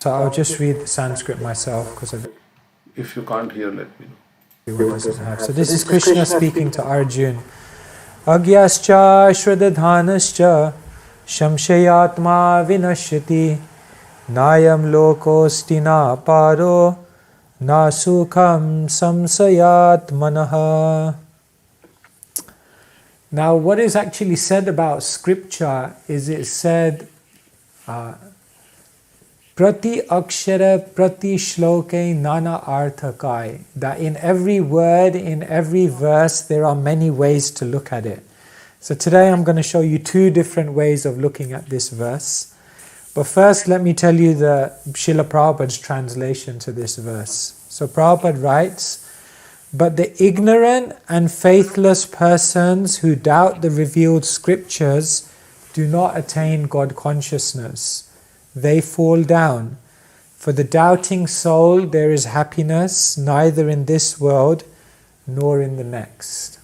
So I'll just read the Sanskrit myself because If you can't hear, let me know. everyone doesn't have. So this is Krishna speaking to Arjun. Agyascha shradadhanascha shamshayatma vinashyati nayam lokosti na paro na sukham samsayat manaha. Now what is actually said about scripture is it said Prati akshara prati shloke nana arthakai, that in every word, in every verse, there are many ways to look at it. So today I'm going to show you 2 different ways of looking at this verse. But first let me tell you the Srila Prabhupada's translation to this verse. So Prabhupada writes, but the ignorant and faithless persons who doubt the revealed scriptures do not attain God consciousness. They fall down. For the doubting soul there is happiness neither in this world nor in the next.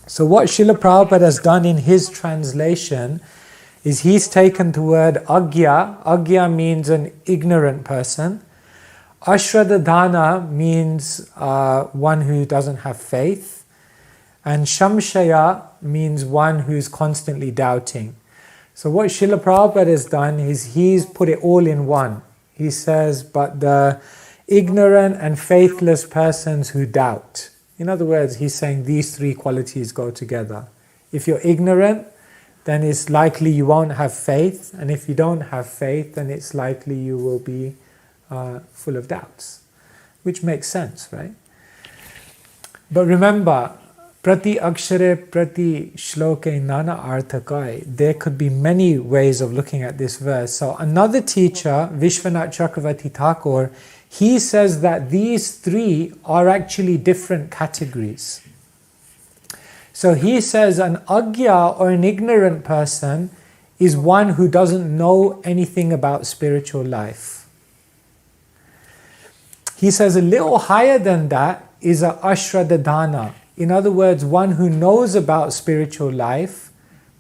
So what Srila Prabhupada has done in his translation is he's taken the word agya. Agya means an ignorant person. Ashradadhana means one who doesn't have faith. And shamshaya means one who's constantly doubting. So what Srila Prabhupada has done is he's put it all in one. He says, but the ignorant and faithless persons who doubt. In other words, he's saying these 3 qualities go together. If you're ignorant, then it's likely you won't have faith. And if you don't have faith, then it's likely you will be full of doubts. Which makes sense, right? But remember, Prati akshare prati shloke nana arthakai. There could be many ways of looking at this verse. So another teacher, Vishwanath Chakravarti Thakur, he says that these 3 are actually different categories. So he says an agya or an ignorant person is one who doesn't know anything about spiritual life. He says a little higher than that is a ashradadhana. In other words, one who knows about spiritual life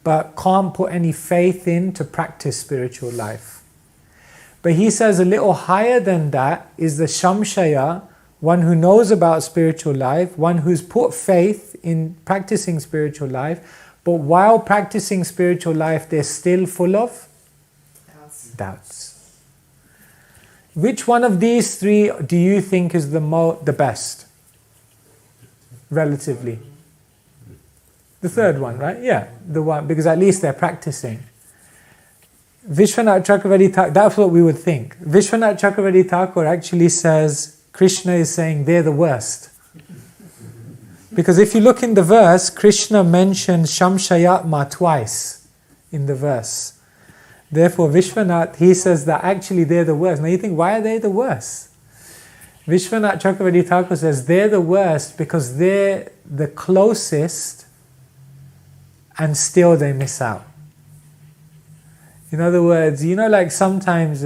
but can't put any faith in to practice spiritual life. But he says a little higher than that is the shamshaya, one who knows about spiritual life, one who's put faith in practicing spiritual life, but while practicing spiritual life they're still full of doubts. Which one of these 3 do you think is the best? Relatively. The third one, right? Yeah, the one, because at least they're practicing. Vishwanath Chakravarti Thakur, that's what we would think. Vishwanath Chakravarti Thakur actually says Krishna is saying they're the worst. Because if you look in the verse, Krishna mentions Shamshayatma twice in the verse. Therefore Vishwanath, he says that actually they're the worst. Now you think, why are they the worst? Vishwanath Chakravarti Thakur says they're the worst because they're the closest and still they miss out. In other words, you know, like sometimes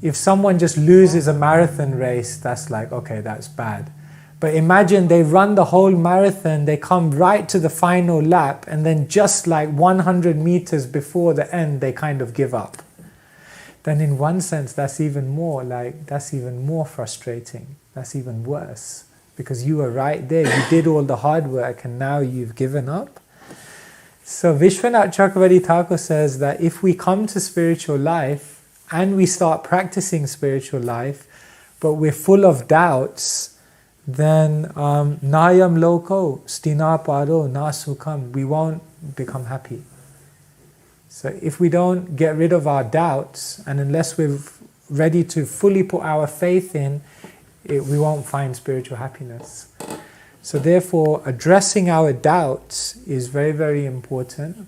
if someone just loses a marathon race, that's like, okay, that's bad. But imagine they run the whole marathon, they come right to the final lap, and then just like 100 meters before the end, they kind of give up. Then in one sense, that's even more frustrating. That's even worse. Because you were right there, you did all the hard work, and now you've given up. So Vishwanath Chakravarti Thakur says that if we come to spiritual life and we start practicing spiritual life, but we're full of doubts, then nayam loko stina paro na sukham, we won't become happy. So if we don't get rid of our doubts, and unless we're ready to fully put our faith in, we won't find spiritual happiness. So therefore, addressing our doubts is very, very important.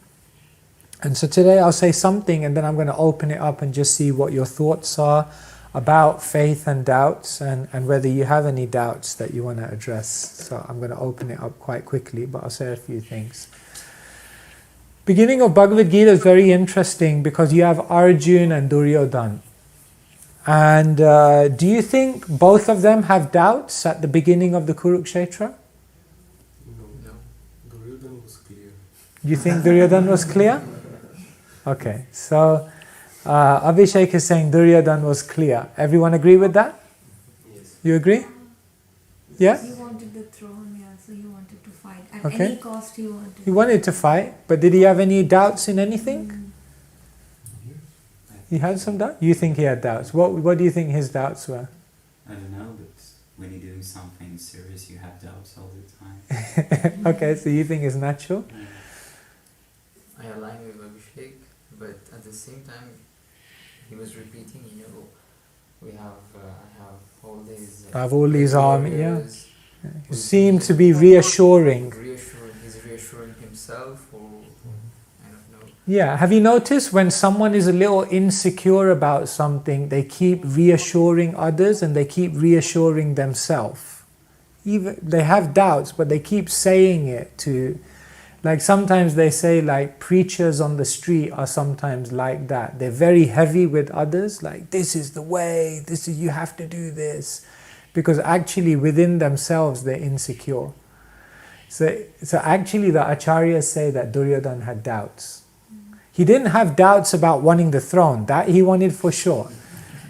And so today I'll say something and then I'm going to open it up and just see what your thoughts are about faith and doubts, and whether you have any doubts that you want to address. So I'm going to open it up quite quickly, but I'll say a few things. Beginning of Bhagavad Gita is very interesting because you have Arjuna and Duryodhana. And do you think both of them have doubts at the beginning of the Kurukshetra? No. Duryodhana was clear. You think Duryodhana was clear? Okay, so Abhishek is saying Duryodhana was clear. Everyone agree with that? Yes. You agree? Yeah? He wanted the throne, yeah, so he wanted to fight. At Okay. any cost he wanted. He wanted to fight, but did he have any doubts in anything? He had some doubts? You think he had doubts? What do you think his doubts were? I don't know, but when you're doing something serious, you have doubts all the time. Okay, so you think it's natural? I align with Abhishek, but at the same time, he was repeating, we have, I have all these... I have all these armies, yeah. warriors He seemed to be reassuring. He's reassuring himself, or I don't know. Yeah, have you noticed when someone is a little insecure about something, they keep reassuring others and they keep reassuring themselves? Even they have doubts, but they keep saying it to, like sometimes they say like preachers on the street are sometimes like that. They're very heavy with others, like this is the way, this is, you have to do this, because actually within themselves they're insecure. So actually the acharyas say that Duryodhana had doubts. He didn't have doubts about wanting the throne, that he wanted for sure.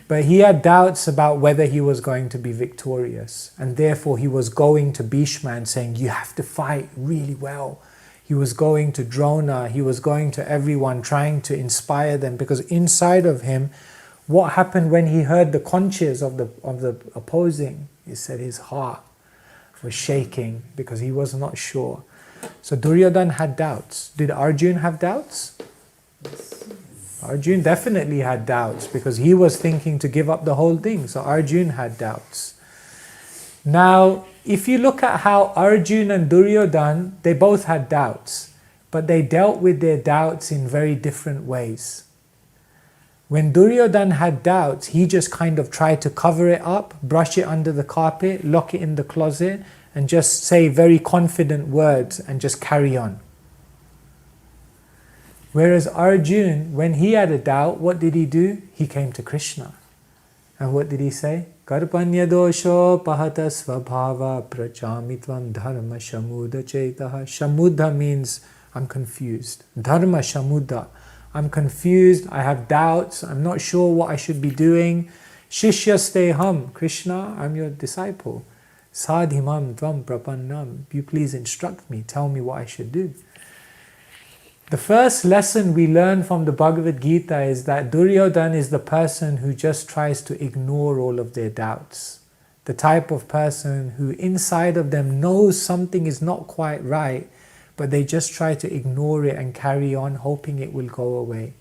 But he had doubts about whether he was going to be victorious. And therefore he was going to Bhishma and saying, you have to fight really well. He was going to Drona, he was going to everyone, trying to inspire them. Because inside of him, what happened when he heard the conches of the opposing? He said his heart was shaking because he was not sure. So Duryodhana had doubts. Did Arjuna have doubts? Arjuna definitely had doubts because he was thinking to give up the whole thing. So Arjuna had doubts. Now, if you look at how Arjuna and Duryodhana, they both had doubts, but they dealt with their doubts in very different ways. When Duryodhana had doubts, he just kind of tried to cover it up, brush it under the carpet, lock it in the closet, and just say very confident words and just carry on. Whereas Arjuna, when he had a doubt, what did he do? He came to Krishna. And what did he say? Karpanya dosho pahata svabhava prachamitvam dharma shamuddha chetaha. Shamuddha means I'm confused. Dharma shamuddha. I'm confused, I have doubts, I'm not sure what I should be doing. Shishyasteham, Krishna, I'm your disciple. Sadhimam tvam prapannam. You please instruct me, tell me what I should do. The first lesson we learn from the Bhagavad Gita is that Duryodhana is the person who just tries to ignore all of their doubts. The type of person who inside of them knows something is not quite right, but they just try to ignore it and carry on, hoping it will go away.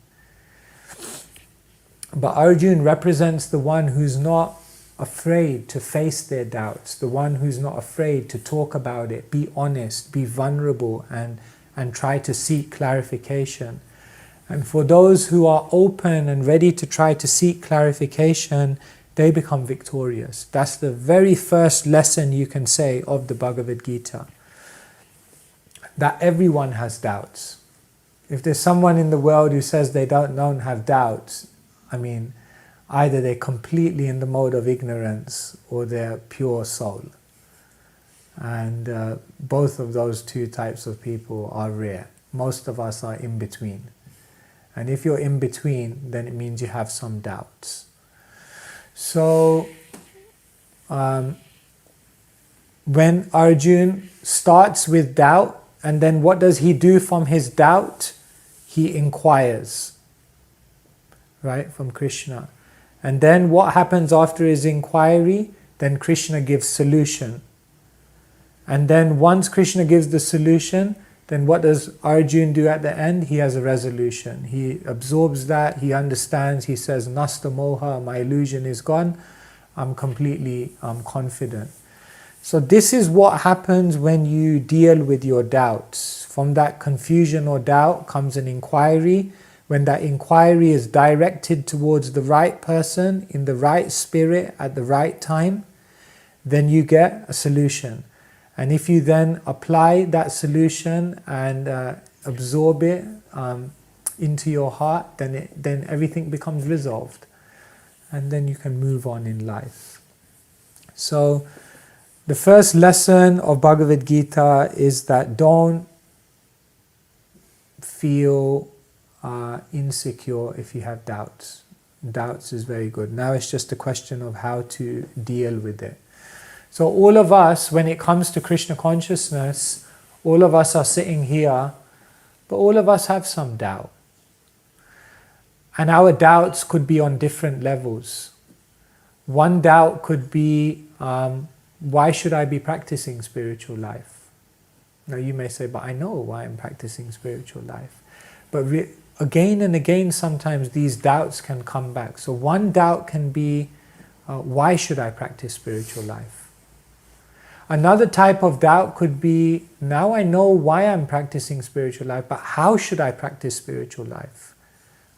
But Arjuna represents the one who's not afraid to face their doubts, the one who's not afraid to talk about it, be honest, be vulnerable, and try to seek clarification. And for those who are open and ready to try to seek clarification, they become victorious. That's the very first lesson you can say of the Bhagavad Gita. That everyone has doubts. If there's someone in the world who says they don't have doubts, I mean, either they're completely in the mode of ignorance or they're pure soul. And both of those two types of people are rare. Most of us are in between. And if you're in between, then it means you have some doubts. So, when Arjuna starts with doubt and then what does he do from his doubt? He inquires, right, from Krishna. And then what happens after his inquiry? Then Krishna gives solution. And then once Krishna gives the solution, then what does Arjun do at the end? He has a resolution. He absorbs that, he understands, he says, Nasta moha, my illusion is gone, I'm completely confident. So this is what happens when you deal with your doubts. From that confusion or doubt comes an inquiry. When that inquiry is directed towards the right person, in the right spirit, at the right time, then you get a solution. And if you then apply that solution and absorb it into your heart, then everything becomes resolved. And then you can move on in life. So the first lesson of Bhagavad Gita is that don't feel insecure if you have doubts. Doubts is very good. Now it's just a question of how to deal with it. So all of us, when it comes to Krishna consciousness, all of us are sitting here, but all of us have some doubt. And our doubts could be on different levels. One doubt could be, why should I be practicing spiritual life? Now you may say, but I know why I'm practicing spiritual life. But again and again, sometimes these doubts can come back. So one doubt can be, why should I practice spiritual life? Another type of doubt could be, now I know why I'm practicing spiritual life, but how should I practice spiritual life?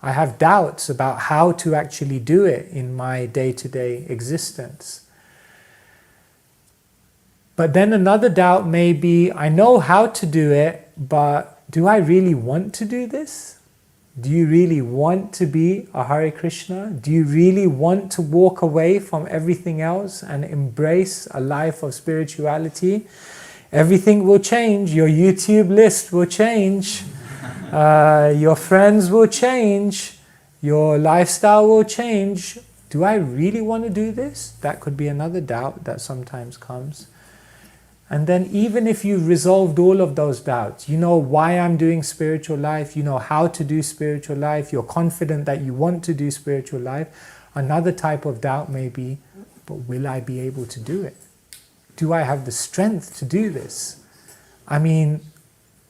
I have doubts about how to actually do it in my day-to-day existence. But then another doubt may be, I know how to do it, but do I really want to do this? Do you really want to be a Hare Krishna? Do you really want to walk away from everything else and embrace a life of spirituality? Everything will change. Your YouTube list will change. Your friends will change. Your lifestyle will change. Do I really want to do this? That could be another doubt that sometimes comes. And then even if you resolved all of those doubts, you know why I'm doing spiritual life, you know how to do spiritual life, you're confident that you want to do spiritual life, another type of doubt may be, but will I be able to do it? Do I have the strength to do this? I mean,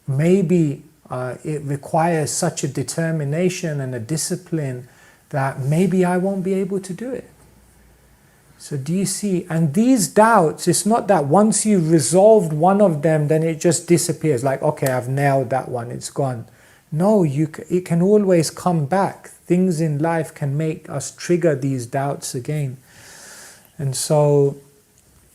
maybe it requires such a determination and a discipline that maybe I won't be able to do it. So do you see? And these doubts, it's not that once you've resolved one of them, then it just disappears. Like, okay, I've nailed that one, it's gone. No, it can always come back. Things in life can make us trigger these doubts again. And so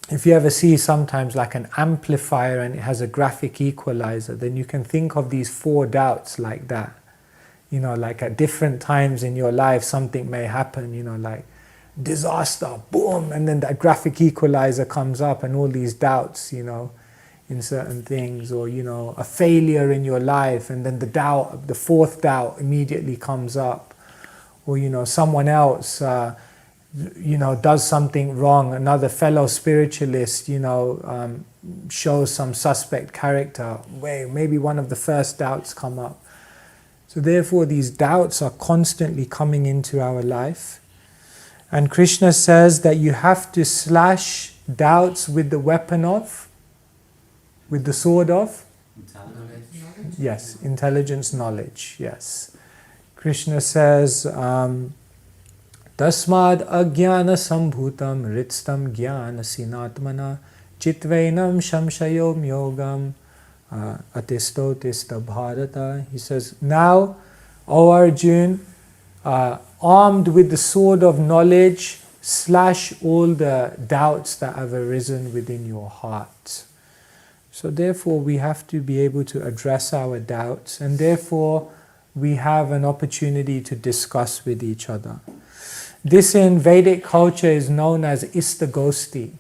if you ever see sometimes like an amplifier and it has a graphic equalizer, then you can think of these 4 doubts like that. You know, like at different times in your life, something may happen, you know, like disaster, boom, and then that graphic equalizer comes up and all these doubts, you know, in certain things, or, you know, a failure in your life, and then the doubt, the 4th doubt immediately comes up, or, you know, someone else, you know, does something wrong, another fellow spiritualist, you know, shows some suspect character, maybe one of the first doubts come up. So therefore these doubts are constantly coming into our life. And Krishna says that you have to slash doubts with the weapon of, with the sword of? Intelligence. Yes, intelligence, knowledge, yes. Krishna says, Tasmad ajnana sambhutam ritstam jnana sinatmana chitvainam shamshayom yogam atisto tista bharata. He says, now, O Arjun, armed with the sword of knowledge, slash all the doubts that have arisen within your heart. So therefore we have to be able to address our doubts, and therefore we have an opportunity to discuss with each other. This in Vedic culture is known as Istagosti.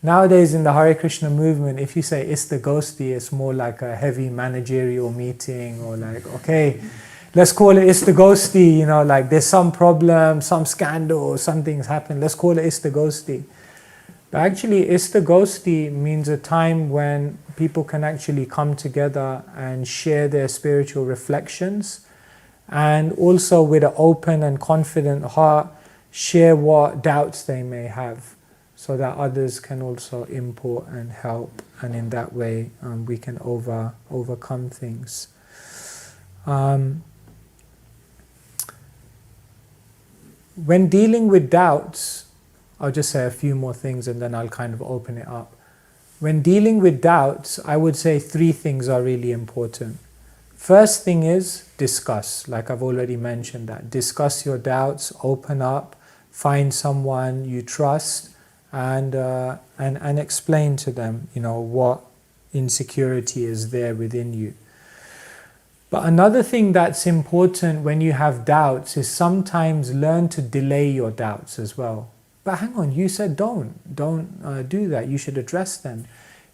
Nowadays in the Hare Krishna movement, if you say Istagosti, it's more like a heavy managerial meeting, or like, okay, let's call it Istagosti, you know, like there's some problem, some scandal, something's happened, let's call it Istagosti. But actually, Istagosti means a time when people can actually come together and share their spiritual reflections, and also with an open and confident heart share what doubts they may have, so that others can also import and help, and in that way we can overcome things. When dealing with doubts, I'll just say a few more things and then I'll kind of open it up. When dealing with doubts, I would say 3 things are really important. First thing is discuss, like I've already mentioned that. Discuss your doubts, open up, find someone you trust, and explain to them, what insecurity is there within you. But another thing that's important when you have doubts is sometimes learn to delay your doubts as well. But hang on, you said don't do that. You should address them.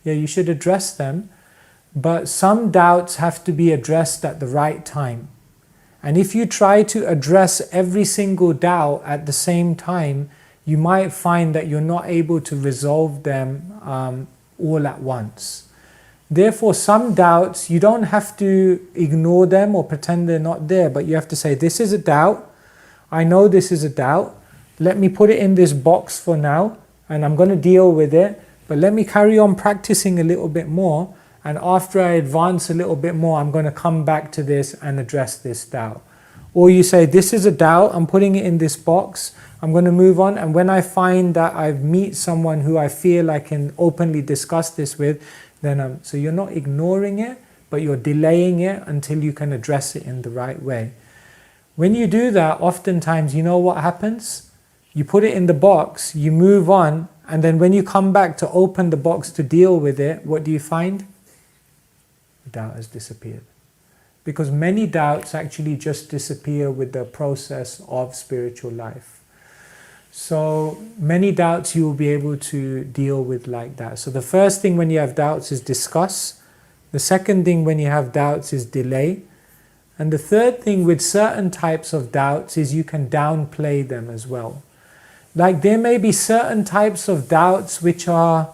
Yeah, you should address them. But some doubts have to be addressed at the right time. And if you try to address every single doubt at the same time, you might find that you're not able to resolve them all at once. Therefore, some doubts, you don't have to ignore them or pretend they're not there, but you have to say, this is a doubt. I know this is a doubt. Let me put it in this box for now, and I'm going to deal with it, but let me carry on practicing a little bit more, and after I advance a little bit more, I'm going to come back to this and address this doubt. Or you say, this is a doubt, I'm putting it in this box, I'm going to move on, and when I find that I meet someone who I feel I can openly discuss this with, then so you're not ignoring it, but you're delaying it until you can address it in the right way. When you do that, oftentimes, you know what happens? You put it in the box, you move on, and then when you come back to open the box to deal with it, what do you find? The doubt has disappeared. Because many doubts actually just disappear with the process of spiritual life. So many doubts you will be able to deal with like that. So the first thing when you have doubts is discuss. The second thing when you have doubts is delay. And the third thing with certain types of doubts is you can downplay them as well. Like there may be certain types of doubts which are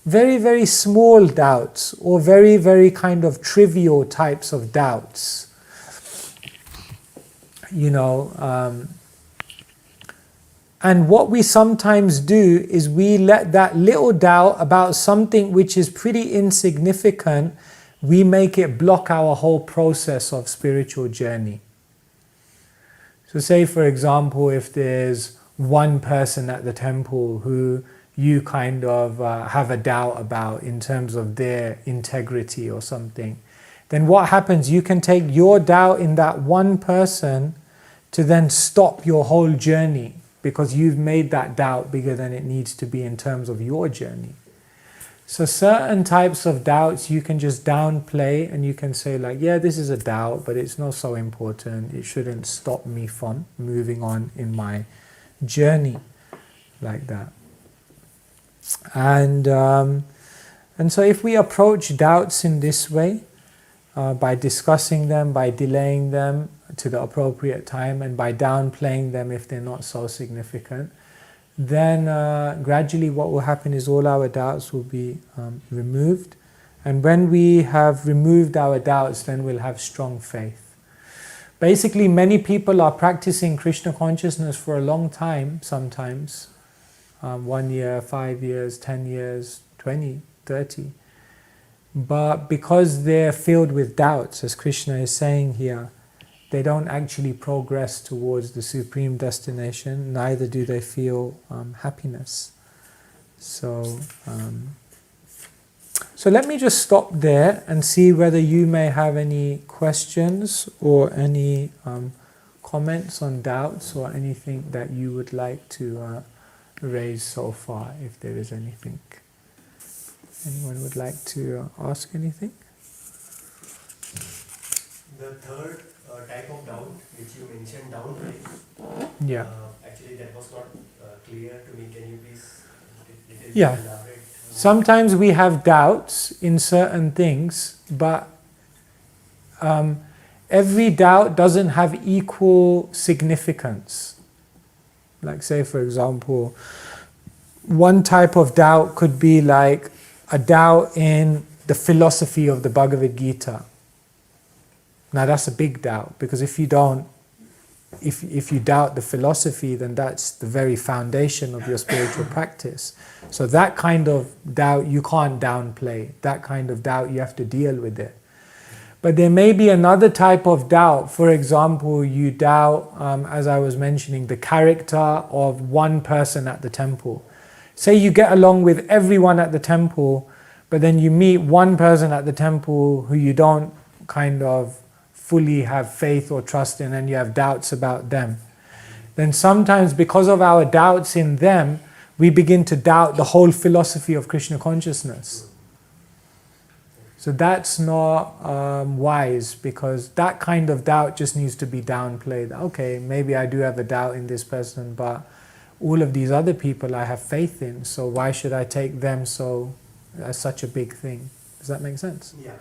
very, very small doubts or very, very kind of trivial types of doubts. And what we sometimes do is we let that little doubt about something which is pretty insignificant, we make it block our whole process of spiritual journey. So say for example, if there's one person at the temple who you kind of have a doubt about in terms of their integrity or something, then what happens? You can take your doubt in that one person to then stop your whole journey, because you've made that doubt bigger than it needs to be in terms of your journey. So certain types of doubts you can just downplay, and you can say like, yeah, this is a doubt, but it's not so important. It shouldn't stop me from moving on in my journey like that. And so if we approach doubts in this way, by discussing them, by delaying them to the appropriate time, and by downplaying them if they're not so significant, then gradually what will happen is all our doubts will be removed. And when we have removed our doubts, then we'll have strong faith. Basically, many people are practicing Krishna consciousness for a long time, sometimes. 1 year, 5 years, 10 years, 20, 30. But because they're filled with doubts, as Krishna is saying here, they don't actually progress towards the supreme destination, neither do they feel happiness. So let me just stop there and see whether you may have any questions or any comments on doubts or anything that you would like to raise so far, if there is anything. Anyone would like to ask anything? The third type of doubt, which you mentioned, downplay. Yeah. Actually, that was not clear to me. Can you please Yeah. elaborate? Sometimes we have doubts in certain things, but every doubt doesn't have equal significance. Like say, for example, One type of doubt could be like a doubt in the philosophy of the Bhagavad Gita. Now that's a big doubt, because if you don't, if you doubt the philosophy, then that's the very foundation of your spiritual practice. So that kind of doubt you can't downplay. That kind of doubt you have to deal with it. But there may be another type of doubt. For example, you doubt, as I was mentioning, the character of one person at the temple. Say you get along with everyone at the temple, but then you meet one person at the temple who you don't kind of fully have faith or trust in, and you have doubts about them. Then sometimes, because of our doubts in them, we begin to doubt the whole philosophy of Krishna consciousness. So that's not wise, because that kind of doubt just needs to be downplayed. Okay, maybe I do have a doubt in this person, but all of these other people I have faith in, so why should I take them as such a big thing? Does that make sense? Yeah.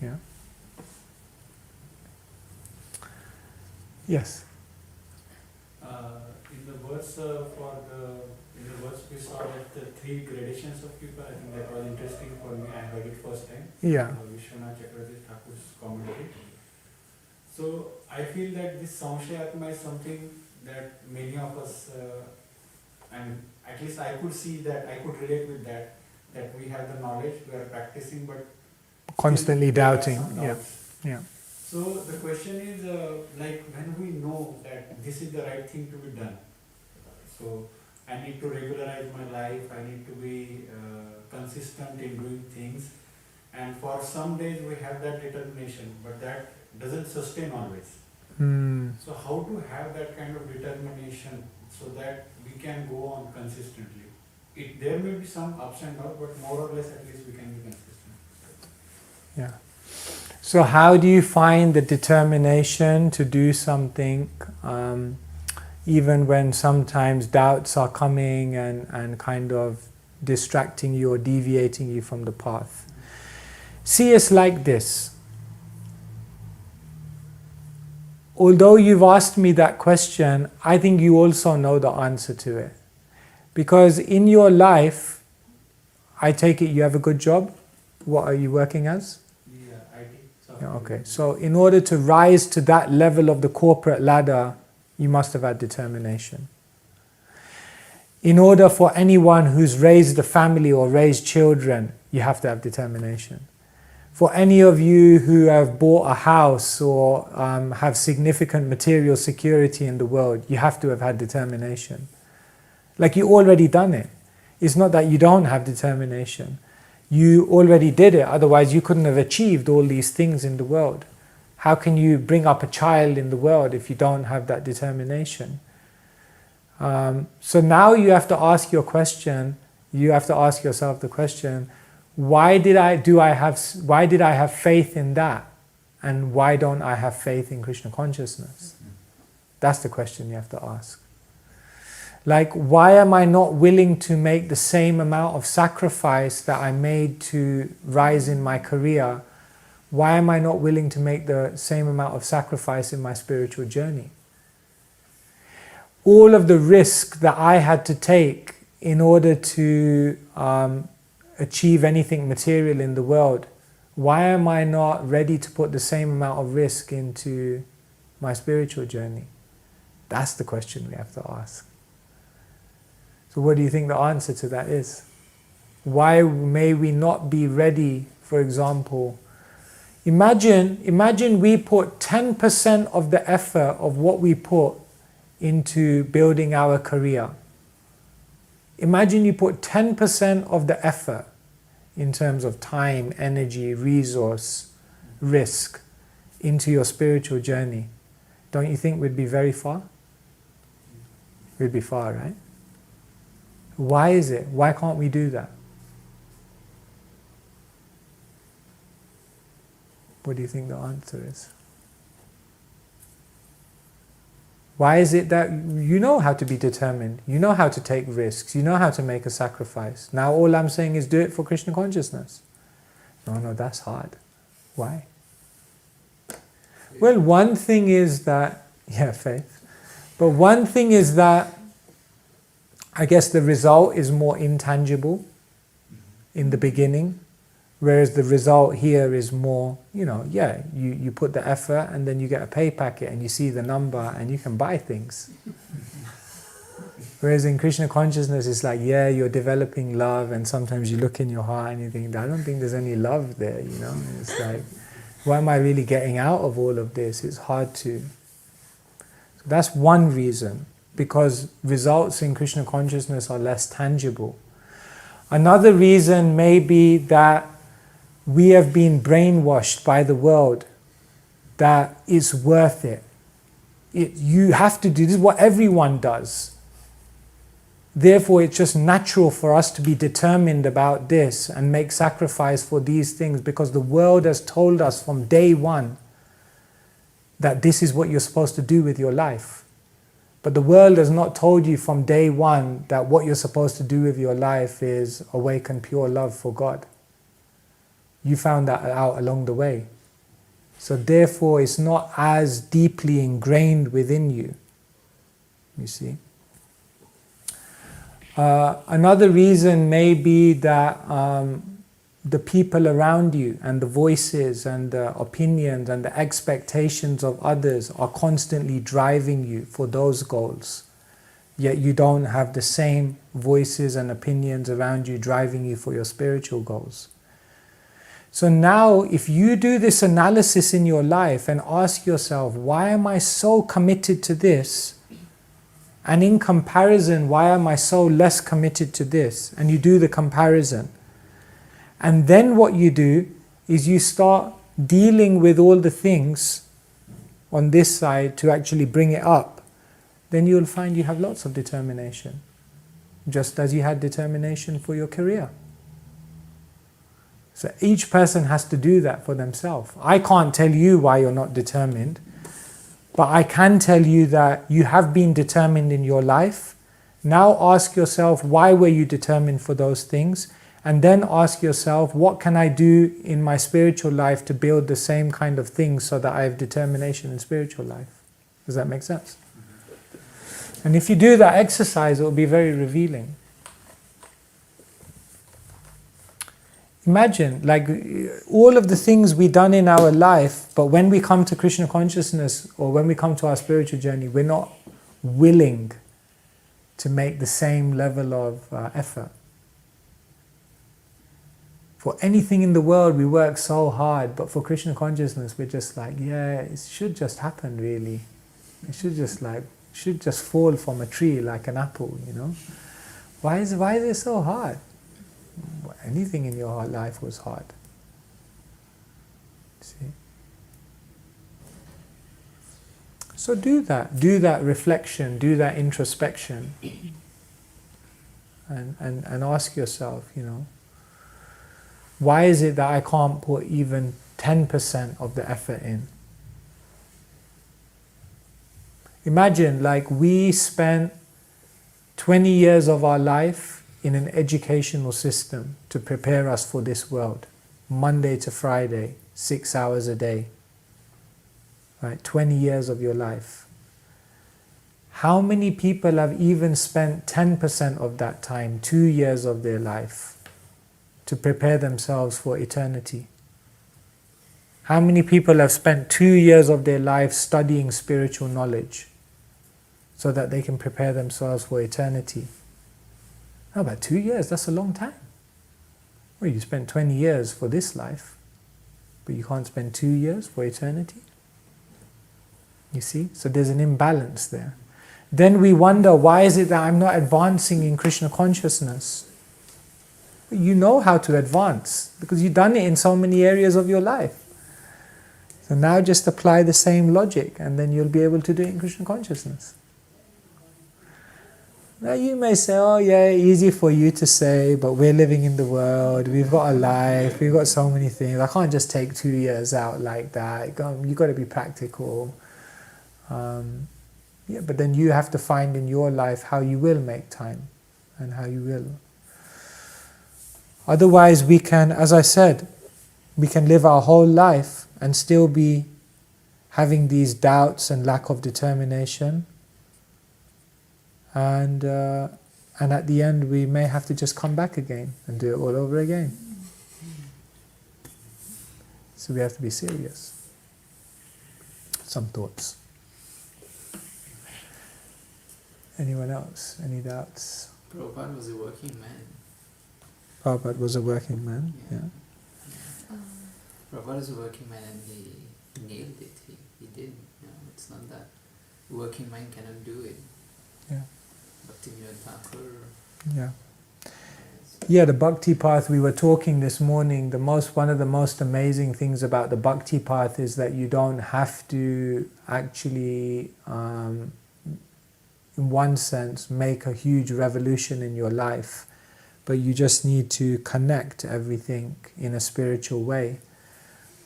Yeah. Yes. In the verse in the verse we saw that the three gradations of people. I think that was interesting for me. I heard it first time. Yeah. Vishwanath Chakravarti Thakur's commentary. So I feel that this Samshayatma is something that many of us, and at least I could see that, I could relate with that we have the knowledge, we are practicing, but Constantly doubting. Yeah. Yeah. So the question is, like when we know that this is the right thing to be done, so I need to regularize my life, I need to be consistent in doing things, and for some days we have that determination, but that doesn't sustain always. So how to have that kind of determination so that we can go on consistently? There may be some ups and downs, but more or less at least we can be consistent. Yeah. So how do you find the determination to do something even when sometimes doubts are coming and kind of distracting you or deviating you from the path? See it's like this. Although you've asked me that question, I think you also know the answer to it. Because in your life, I take it you have a good job. What are you working as? Yeah, okay, so in order to rise to that level of the corporate ladder, you must have had determination. In order for anyone who's raised a family or raised children, you have to have determination. For any of you who have bought a house or have significant material security in the world, you have to have had determination. Like you already done it. It's not that you don't have determination. You already did it, otherwise you couldn't have achieved all these things in the world. How can you bring up a child in the world if you don't have that determination? So now you have to ask your question, you have to ask yourself the question, why did I have faith in that? And why don't I have faith in Krishna consciousness? That's the question you have to ask. Like, why am I not willing to make the same amount of sacrifice that I made to rise in my career? Why am I not willing to make the same amount of sacrifice in my spiritual journey? All of the risk that I had to take in order to achieve anything material in the world, why am I not ready to put the same amount of risk into my spiritual journey? That's the question we have to ask. So what do you think the answer to that is? Why may we not be ready, for example? Imagine we put 10% of the effort of what we put into building our career. Imagine you put 10% of the effort in terms of time, energy, resource, risk into your spiritual journey. Don't you think we'd be very far? We'd be far, right? Why is it? Why can't we do that? What do you think the answer is? Why is it that you know how to be determined, you know how to take risks, you know how to make a sacrifice? Now all I'm saying is do it for Krishna consciousness. No, that's hard. Why? Well, one thing is that, faith. But one thing is that I guess the result is more intangible in the beginning, whereas the result here is more, you put the effort and then you get a pay packet and you see the number and you can buy things. Whereas in Krishna consciousness, it's like, you're developing love, and sometimes you look in your heart and you think, I don't think there's any love there, It's like, what am I really getting out of all of this? It's hard to. So that's one reason, because results in Krishna consciousness are less tangible. Another reason may be that we have been brainwashed by the world that it's worth it. You have to do this, is what everyone does. Therefore, it's just natural for us to be determined about this and make sacrifice for these things, because the world has told us from day one that this is what you're supposed to do with your life. But the world has not told you from day one that what you're supposed to do with your life is awaken pure love for God. You found that out along the way. So therefore, it's not as deeply ingrained within you. You see? Another reason may be that the people around you and the voices and the opinions and the expectations of others are constantly driving you for those goals. Yet you don't have the same voices and opinions around you driving you for your spiritual goals. So now, if you do this analysis in your life and ask yourself, why am I so committed to this? And in comparison, why am I so less committed to this? And you do the comparison. And then what you do is you start dealing with all the things on this side to actually bring it up. Then you'll find you have lots of determination, just as you had determination for your career. So each person has to do that for themselves. I can't tell you why you're not determined, but I can tell you that you have been determined in your life. Now ask yourself, why were you determined for those things? And then ask yourself, what can I do in my spiritual life to build the same kind of things so that I have determination in spiritual life? Does that make sense? And if you do that exercise, it will be very revealing. Imagine, like, all of the things we've done in our life, but when we come to Krishna consciousness or when we come to our spiritual journey, we're not willing to make the same level of effort. For anything in the world, we work so hard, but for Krishna consciousness, we're just like, it should just happen, really. It should just fall from a tree like an apple, Why is it so hard? Anything in your life was hard. See? So do that reflection, do that introspection, and ask yourself, why is it that I can't put even 10% of the effort in? Imagine, like, we spent 20 years of our life in an educational system to prepare us for this world, Monday to Friday, 6 hours a day. Right, 20 years of your life. How many people have even spent 10% of that time, 2 years of their life, to prepare themselves for eternity? How many people have spent 2 years of their life studying spiritual knowledge so that they can prepare themselves for eternity? How about 2 years? That's a long time. Well, you spent 20 years for this life, but you can't spend 2 years for eternity. You see? So there's an imbalance there. Then we wonder, why is it that I'm not advancing in Krishna consciousness? You know how to advance because you've done it in so many areas of your life. So now just apply the same logic and then you'll be able to do it in Krishna consciousness. Now you may say, oh yeah, easy for you to say, but we're living in the world, we've got a life, we've got so many things. I can't just take 2 years out like that. You've got to be practical. But then you have to find in your life how you will make time and how you will. Otherwise we can, as I said, we can live our whole life and still be having these doubts and lack of determination. And And at the end, we may have to just come back again and do it all over again. So we have to be serious. Some thoughts. Anyone else? Any doubts? Prabhupada was a working man. Prabhupada was a working man, yeah. Prabhupada is a working man and he nailed it. He did. It's not that working man cannot do it. Yeah. Bhaktivinoda Thakur. Yeah. Yeah, the bhakti path, we were talking this morning, one of the most amazing things about the bhakti path is that you don't have to actually, in one sense, make a huge revolution in your life, but you just need to connect everything in a spiritual way.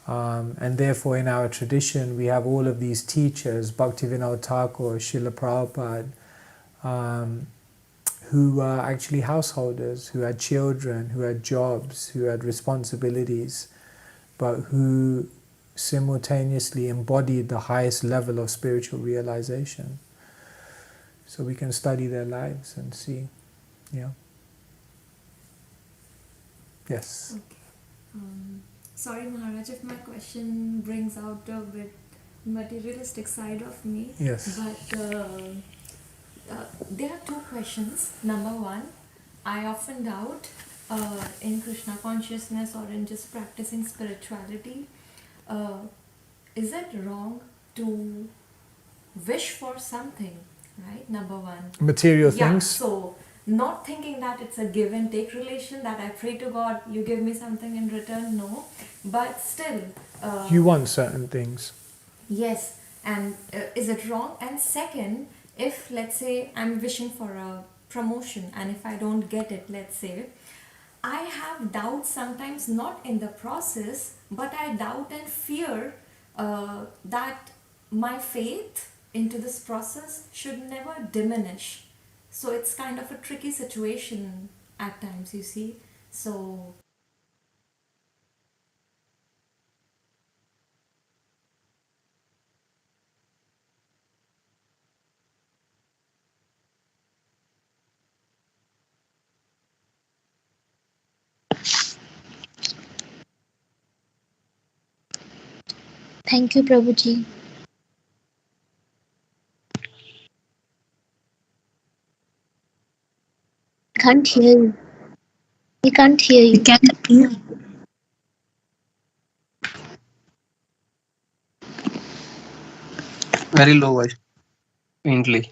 And therefore in our tradition we have all of these teachers, Bhaktivinoda Thakur, Srila Prabhupada, who were actually householders, who had children, who had jobs, who had responsibilities, but who simultaneously embodied the highest level of spiritual realization. So we can study their lives and see. Yeah. Yes. Okay. Sorry, Maharaj, if my question brings out a bit materialistic side of me. Yes. But there are two questions. Number one, I often doubt in Krishna consciousness or in just practicing spirituality, is it wrong to wish for something, right? Number one. Material Yeah, things? so not thinking that it's a give and take relation, that I pray to God, you give me something in return, no. But still... you want certain things. Yes, and is it wrong? And second, if let's say I'm wishing for a promotion and if I don't get it, let's say, I have doubts sometimes, not in the process, but I doubt and fear that my faith into this process should never diminish. So it's kind of a tricky situation at times, you see. So... Thank you, Prabhuji. Can't hear you. We can't hear you. Very low voice, faintly.